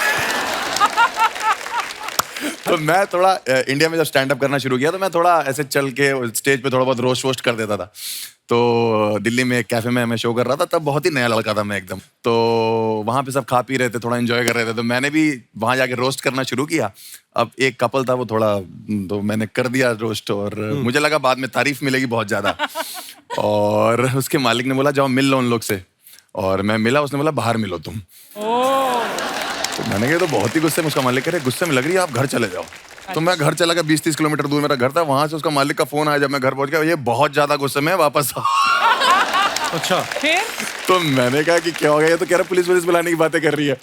तो मैं थोड़ा इंडिया में जब स्टैंड अप करना शुरू किया तो मैं थोड़ा ऐसे चल के स्टेज पे थोड़ा बहुत रोस्ट वोस्ट कर देता था। तो दिल्ली में एक कैफे में मैं शो कर रहा था, तब बहुत ही नया लड़का था मैं एकदम। तो वहाँ पे सब खा पी रहे थे, थोड़ा एंजॉय कर रहे थे, तो मैंने भी वहाँ जाके रोस्ट करना शुरू किया। अब एक कपल था, वो थोड़ा तो मैंने कर दिया रोस्ट, और मुझे लगा बाद में तारीफ मिलेगी बहुत ज्यादा। और उसके मालिक ने बोला जाओ मिल लो उन लोग से, और मैं मिला, उसने बोला बाहर मिलो तुम। तो मैंने कहा तो बहुत ही गुस्से में। उसका मालिक कह रहे गुस्से में लग रही है, आप घर चले जाओ। तो मैं घर चला गया, 20-30 किलोमीटर दूर मेरा घर था। वहां से उसका मालिक का फोन आया जब मैं घर पहुंच गया, ये बहुत ज्यादा गुस्से में वापस आओ। अच्छा, फिर तो मैंने कहा कि क्या हो गया? ये तो कह रहा पुलिस बुलाने की बातें कर रही है।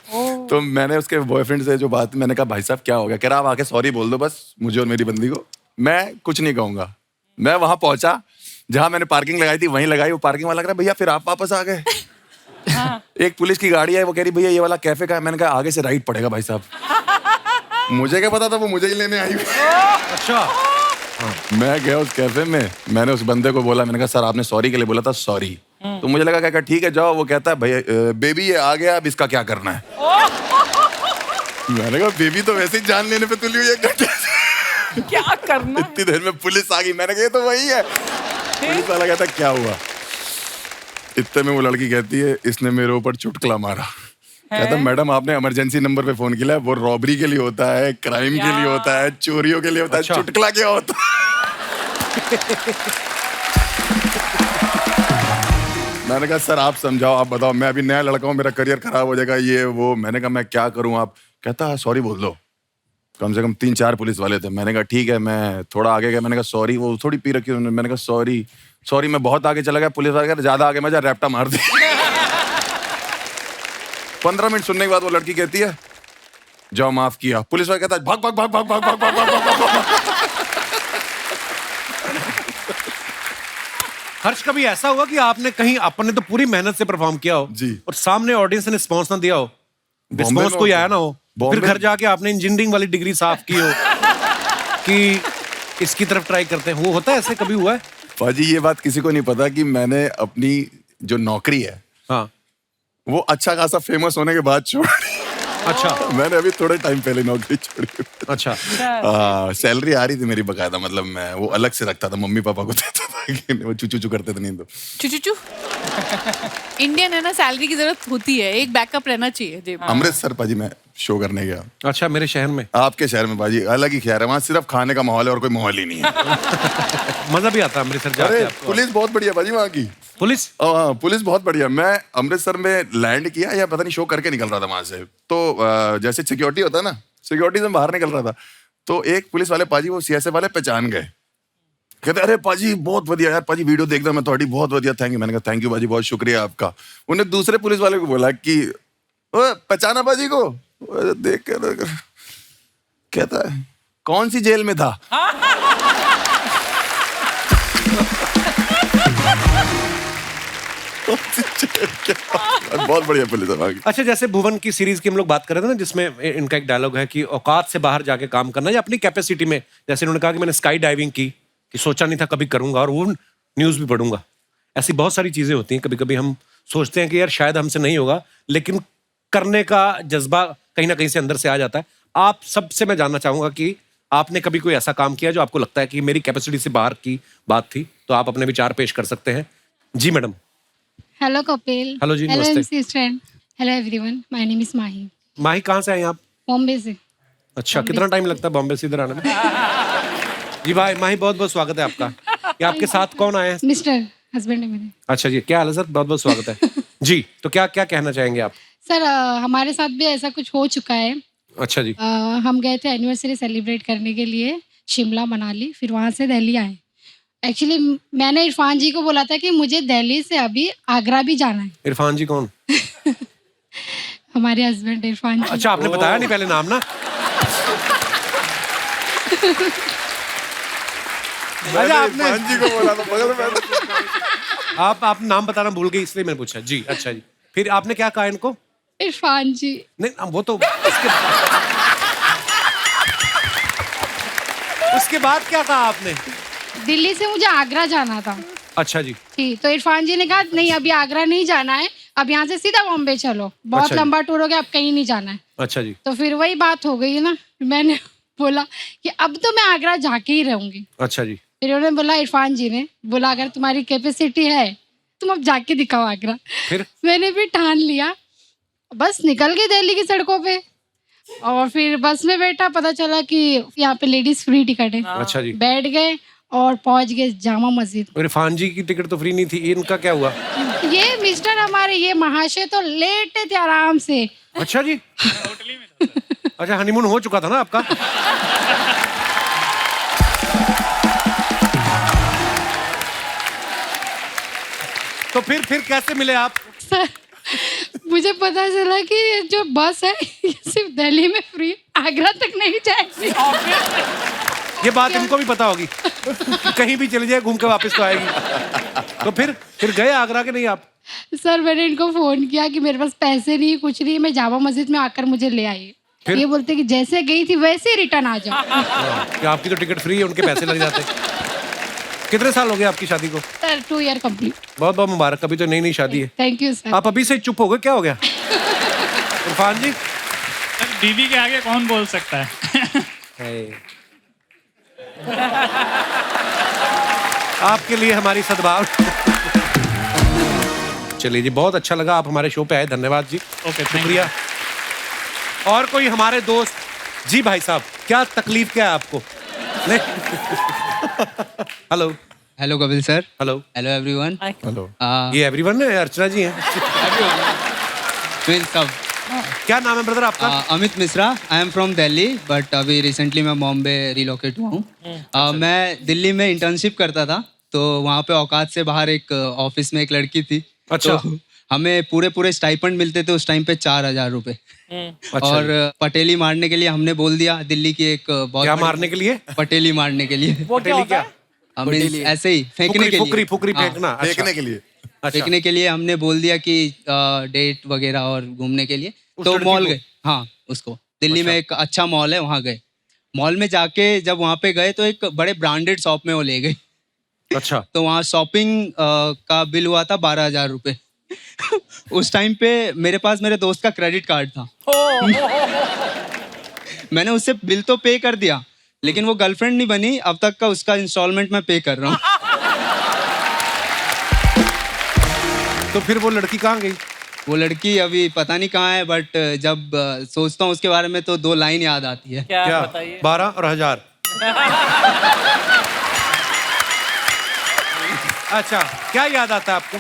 तो मैंने उसके बॉयफ्रेंड से जो बात, मैंने कहा भाई साहब क्या हो गया? कह रहा आप आके सॉरी बोल दो बस मुझे और मेरी बंदी को, मैं कुछ नहीं कहूंगा। मैं वहां पहुंचा जहां मैंने पार्किंग लगाई थी, वहीं लगाई। वो पार्किंग वाला कह रहा भैया फिर आप वापस आ गए। एक पुलिस की गाड़ी है, वो कह रही भैया ये वाला कैफे का है। मैंने कहा आगे से राइट पड़ेगा भाई साहब। मुझे क्या पता था वो मुझे ही लेने आई। अच्छा। मैं गया उस कैफे में, मैंने उस बंदे को बोला, मैंने कहा सर आपने सॉरी के लिए बोला था, सॉरी। तो मुझे लगा क्या ठीक है जाओ। वो कहता है भैया बेबी ये आ गया, अब इसका क्या करना है? मैंने कहा बेबी तो वैसे ही जान लेने पे तुली हुई है, 1 घंटे से क्या करना? इतनी देर में पुलिस आ गई। मैंने कहा ये तो वही है। पुलिस वाला कहता क्या हुआ? इतने में वो लड़की कहती है इसने मेरे ऊपर चुटकुला मारा। कहता मैडम आपने इमरजेंसी नंबर पे फोन किया है, वो रॉबरी के लिए होता है, क्राइम के लिए होता है, चोरियों के लिए होता है। अच्छा। चुटकुला क्या होता है? मैंने कहा सर आप समझाओ, आप बताओ, मैं अभी नया लड़का हूँ, मेरा करियर खराब हो जाएगा ये वो। मैंने कहा मैं क्या करूँ? आप कहता सॉरी बोल दो। कम से कम 3-4 पुलिस वाले थे। मैंने कहा ठीक है। मैं थोड़ा आगे गया, मैंने कहा सॉरी। वो थोड़ी पी रखी उन्होंने। मैंने कहा सॉरी। मैं बहुत आगे चला गया। पुलिस वाले कहते ज्यादा आगे मजा, रैप्टा मार दी। 15 मिनट सुनने के बाद वो लड़की कहती है जाओ माफ किया। पुलिस वाला कहता है भाग भाग भाग भाग भाग भाग भाग भाग भाग भाग। हर्ष कभी ऐसा हुआ कि आपने कहीं, आपने तो पूरी मेहनत से परफॉर्म किया हो जी, और सामने ऑडियंस ने रिस्पॉन्स ना दिया हो, बॉम्बे रिस्पॉन्स कोई आया ना हो, फिर घर जाके आपने इंजीनियरिंग वाली डिग्री साफ की हो कि इसकी तरफ ट्राई करते हैं? वो होता है, ऐसे कभी हुआ है? पाजी ये बात किसी को नहीं पता कि मैंने अपनी जो नौकरी है, हाँ, वो अच्छा खासा फेमस होने के बाद छोड़। अच्छा, मैंने अभी थोड़े टाइम पहले नौकरी छोड़ी। अच्छा। सैलरी आ रही थी मेरी बकायदा, मतलब मैं वो अलग से रखता था, मम्मी पापा को देता था कि वो चू करते थे। नहीं तो चू इंडियन है ना, सैलरी की जरूरत होती है, एक बैकअप रहना चाहिए जेब में। अमृतसर पाजी मैं शो करने गया। अच्छा, मेरे शहर में? आपके शहर में पाजी अलग ही खैर है, वहाँ सिर्फ खाने का माहौल है और कोई माहौल ही नहीं है। मजा भी आता है अमृतसर जाके? अरे आपको? पुलिस बहुत बढ़िया पाजी वहाँ की। पुलिस? हाँ, पुलिस बहुत बढ़िया। मैं अमृतसर में लैंड किया या पता नहीं शो करके निकल रहा था वहां से, तो जैसे सिक्योरिटी होता है ना, सिक्योरिटी से बाहर निकल रहा था, तो एक पुलिस वाले पाजी वो सीएसएफ वाले पहचान गए। कहते अरे पाजी बहुत बढ़िया यार, पाजी वीडियो देखता मैं थोड़ी, बहुत बढ़िया, थैंक यू। मैंने कहा थैंक यू पाजी, बहुत शुक्रिया आपका। उन्हें दूसरे पुलिस वाले को बोला कि पहचाना पाजी को? देख कर कहता है कौन सी जेल में था? बहुत बढ़िया पुलिस है। अच्छा, जैसे भुवन की सीरीज की हम लोग बात कर रहे थे ना, जिसमें इनका एक डायलॉग है कि औकात से बाहर जाके काम करना या अपनी कैपेसिटी में, जैसे इन्होंने कहा कि मैंने स्काई डाइविंग की, कि सोचा नहीं था कभी करूंगा और वो न्यूज भी पढ़ूंगा। ऐसी बहुत सारी चीजें होती हैं, कभी कभी हम सोचते हैं कि यार शायद हमसे नहीं होगा, लेकिन करने का जज्बा कहीं ना कहीं से अंदर से आ जाता है। आप सबसे मैं जानना चाहूंगा कि आपने कभी कोई ऐसा काम किया जो आपको लगता है कि मेरी कैपेसिटी से बाहर की बात थी, तो आप अपने विचार पेश कर सकते हैं। जी मैडम। हेलो कपिल। हेलो जी, हेलो नमस्ते। MC Stan. Hello everyone, my name is Mahi. Mahi, कहाँ से आए आप? बॉम्बे से। अच्छा, कितना टाइम लगता है बॉम्बे से इधर आने में? जी भाई, माही बहुत बहुत स्वागत है आपका। ये आपके साथ कौन आए हैं? मिस्टर हस्बैंड है मेरे। अच्छा जी, क्या हाल है सर? बहुत बहुत स्वागत है जी। तो क्या क्या कहना चाहेंगे आप? सर हमारे साथ भी ऐसा कुछ हो चुका है। अच्छा जी। हम गए थे एनिवर्सरी सेलिब्रेट करने के लिए शिमला मनाली, फिर वहाँ से दिल्ली आए। एक्चुअली मैंने इरफान जी को बोला था कि मुझे दिल्ली से अभी आगरा भी जाना है। इरफान जी कौन? हमारे हस्बैंड इरफान जी। अच्छा, आपने बताया नहीं पहले नाम ना। अच्छा, आपने इरफान जी को बोला था बगल में। आप नाम बताना भूल गई, इसलिए मैंने पूछा जी। अच्छा जी, फिर आपने क्या कहा इनको? इरफान जी। नहीं, वो तो उसके बाद क्या कहा आपने? दिल्ली से मुझे आगरा जाना था। अच्छा जी। ठीक, तो इरफान जी ने कहा नहीं अभी आगरा नहीं जाना है, अब यहाँ से सीधा बॉम्बे चलो, बहुत अच्छा जी। लंबा टूर हो गया, अब कहीं नहीं जाना है। अच्छा जी। तो फिर वही बात हो गई ना, मैंने बोला कि अब तो मैं आगरा जाके ही रहूंगी। अच्छा जी। फिर उन्होंने बोला, इरफान जी ने बोला अगर तुम्हारी कैपेसिटी है तुम अब जाके दिखाओ आगरा। फिर मैंने भी ठान लिया, बस निकल गई दिल्ली की सड़कों पे, और फिर बस में बैठा, पता चला कि यहाँ पे लेडीज फ्री टिकट है। अच्छा जी। बैठ गए और पहुंच गए जामा मस्जिद। इरफान जी की टिकट तो फ्री नहीं थी, इनका क्या हुआ? ये मिस्टर हमारे ये महाशय तो लेटे थे आराम से। अच्छा जी। अच्छा, हनीमून हो चुका था ना आपका? तो फिर कैसे मिले आप? सर मुझे पता चला कि जो बस है ये सिर्फ दिल्ली में फ्री, आगरा तक नहीं जाएगी। ये बात इनको भी पता होगी कि कहीं भी चली जाए घूम के वापस तो आएगी। तो फिर गए आगरा के नहीं आप? सर मैंने इनको फोन किया कि मेरे पास पैसे नहीं, कुछ नहीं, मैं जामा मस्जिद में आकर मुझे ले आई। ये बोलते कि जैसे गई थी वैसे ही रिटर्न आ जाओ। कि आपकी तो टिकट फ्री है, उनके पैसे लग जाते। कितने साल हो गए आपकी शादी को? Sir 2 year complete. बहुत बहुत मुबारक, अभी तो नई नई शादी है। Thank you sir. आप अभी से चुप हो गए, क्या हो गया? इरफान जी, सर बीवी के आगे कौन बोल सकता है? आपके लिए हमारी सद्भाव। चलिए जी, बहुत अच्छा लगा आप हमारे शो पे आए, धन्यवाद जी। ओके, शुक्रिया। और कोई हमारे दोस्त? जी भाई साहब, क्या तकलीफ क्या है आपको? नहीं। Hello. Hello Kapil sir. Hello. Hello everyone. Hello. ये एवरीवन है, अर्चना जी हैं। सब। क्या नाम है ब्रदर आपका? Amit Mishra. I am from Delhi, but अभी रिसेंटली मैं बॉम्बे रिलोकेट हुआ हूँ। मैं दिल्ली में इंटर्नशिप करता था, तो वहाँ पे औकात से बाहर एक ऑफिस में एक लड़की थी। अच्छा। तो हमें पूरे स्टाइपेंड मिलते थे उस टाइम पे 4000 रुपए। अच्छा। और पटेली मारने के लिए हमने बोल दिया, दिल्ली की एक बहुत क्या बड़ी- मारने के लिए? पटेली मारने के लिए। वो क्या होता है? Means ऐसे ही फेंकने के लिए। फुकरी हाँ, फेंकना। अच्छा। देखने के लिए। अच्छा। फेंकने के लिए हमने बोल दिया कि डेट वगैरह और घूमने के लिए। उस तो लड़की मॉल को? गए। हाँ, उसको दिल्ली में एक अच्छा मॉल है, वहाँ गए। मॉल में जाके जब वहाँ पे गए तो एक बड़े ब्रांडेड शॉप में वो ले गई। अच्छा। तो वहाँ शॉपिंग का बिल हुआ था 12,000 रुपए। उस टाइम पे मेरे पास मेरे दोस्त का क्रेडिट कार्ड था। मैंने उससे बिल तो पे कर दिया, लेकिन वो गर्लफ्रेंड नहीं बनी, अब तक का उसका इंस्टॉलमेंट मैं पे कर रहा हूँ। तो फिर वो लड़की कहाँ गई? वो लड़की अभी पता नहीं कहाँ है, बट जब सोचता हूँ उसके बारे में तो 2 लाइन याद आती है। क्या बताइए? 12 और 1000। अच्छा, क्या याद आता है आपको?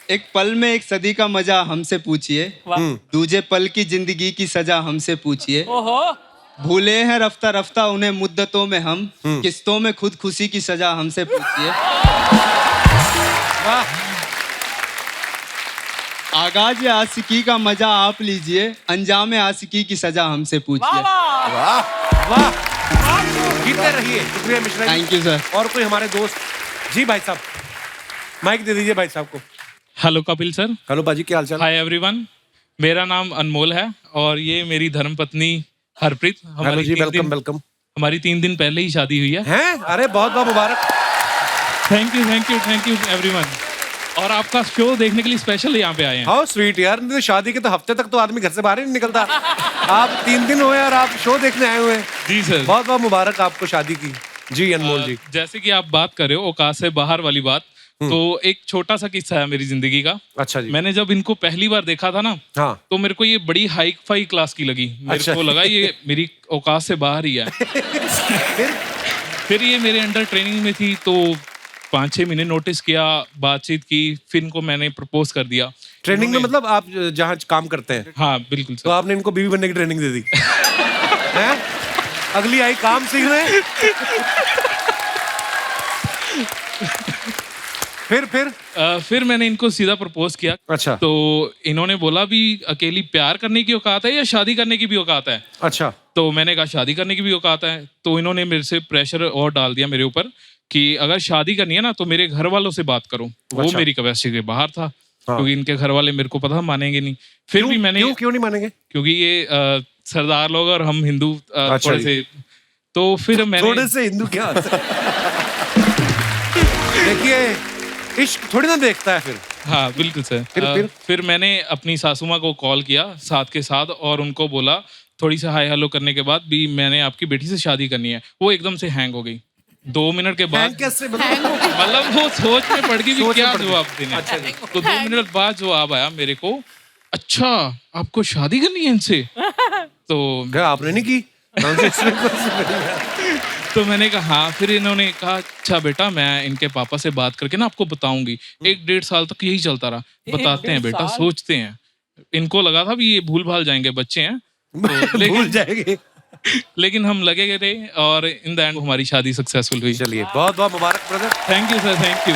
एक पल में एक सदी का मजा हमसे पूछिए, दूजे पल की जिंदगी की सजा हमसे पूछिए। ओहो। भूले हैं रफ्ता रफ्ता उन्हें मुद्दतों में हम, किस्तों में खुद खुशी की सजा हमसे पूछिए। वाह। आगाज आशिकी का मजा आप लीजिए, अंजाम आशिकी की सजा हमसे पूछिए। वाह वाह, जीते रहिए। शुक्रिया Mishra ji. Thank you sir. और कोई हमारे दोस्त? जी भाई साहब, माइक दे दीजिए भाई साहब को। Hello Kapil sir. हेलो बाजी, क्या हाल चाल? हाय एवरीवन, मेरा नाम अनमोल है और ये मेरी धर्मपत्नी हरप्रीत। हेलो जी, वेलकम वेलकम। हमारी 3 दिन पहले ही शादी हुई है। हैं? अरे बहुत बहुत मुबारक। Thank you everyone. और आपका शो देखने के लिए स्पेशल यहाँ पे आए हैं। हाउ स्वीट यार, नहीं तो शादी के तो हफ्ते तक तो आदमी घर से बाहर ही नहीं निकलता। आप 3 दिन हुए और आप शो देखने आए हुए हैं। जी सर, बहुत बहुत मुबारक आपको शादी की। जी अनमोल जी। जैसे कि आप बात कर रहे हो औकात से बाहर वाली बात, तो एक छोटा सा किस्सा है मेरी जिंदगी का। अच्छा जी। मैंने जब इनको पहली बार देखा था ना, हाँ। तो मेरे को ये बड़ी हाई फाई क्लास की लगी। मेरे को लगा ये मेरी औकात से बाहर ही है। फिर ये मेरे अंडर ट्रेनिंग में थी, तो 5-6 महीने नोटिस किया, बातचीत की, फिर इनको मैंने प्रपोज कर दिया। ट्रेनिंग में मतलब आप जहाँ काम करते हैं? हाँ बिल्कुल सर। तो आपने इनको बीवी बनने की ट्रेनिंग दे दी? हैं? अगली आई काम सीखने। फिर मैंने इनको सीधा प्रपोज किया। अच्छा। तो इन्होंने बोला भी अकेली प्यार करने की औकात है या शादी करने की भी औकात है? अच्छा। तो मैंने कहा शादी करने की भी औकात है। तो इन्होंने मेरे से प्रेशर और डाल दिया मेरे ऊपर कि अगर शादी करनी है ना तो मेरे घर वालों से बात करो। वो मेरी कैपेसिटी के बाहर था। हाँ। क्योंकि इनके घर वाले मेरे को पता मानेंगे नहीं। फिर भी मैंने क्यों नहीं मानेंगे? क्योंकि ये सरदार लोग और हम हिंदू थोड़े से, तो फिर मैंने थोड़े से हिंदू क्या होता है? देखिए, इश्क थोड़ी ना देखता है फिर। हाँ बिल्कुल सर। फिर मैंने अपनी सासू माँ को कॉल किया साथ के साथ और उनको बोला, थोड़ी सी हाय हेलो करने के बाद भी मैंने आपकी बेटी से शादी करनी है। वो एकदम से हैंग हो गई 2 मिनट के बाद। मतलब वो सोच में पड़ गई कि क्या जवाब देना। तो 2 मिनट बाद जवाब आया मेरे को, अच्छा आपको शादी करनी है इनसे? तो क्या आपने नहीं की? तो मैंने कहा हाँ। फिर इन्होंने कहा अच्छा बेटा, मैं इनके पापा से बात करके ना आपको बताऊंगी। 1-1.5 साल तक यही चलता रहा। बताते हैं बेटा, सोचते हैं। इनको लगा था भी ये भूल भाल जाएंगे, बच्चे हैं तो भूल जाएंगे। लेकिन हम लगे रहे और इन द एंड हमारी शादी सक्सेसफुल हुई। चलिए बहुत बहुत मुबारक brother. Thank you sir, thank you.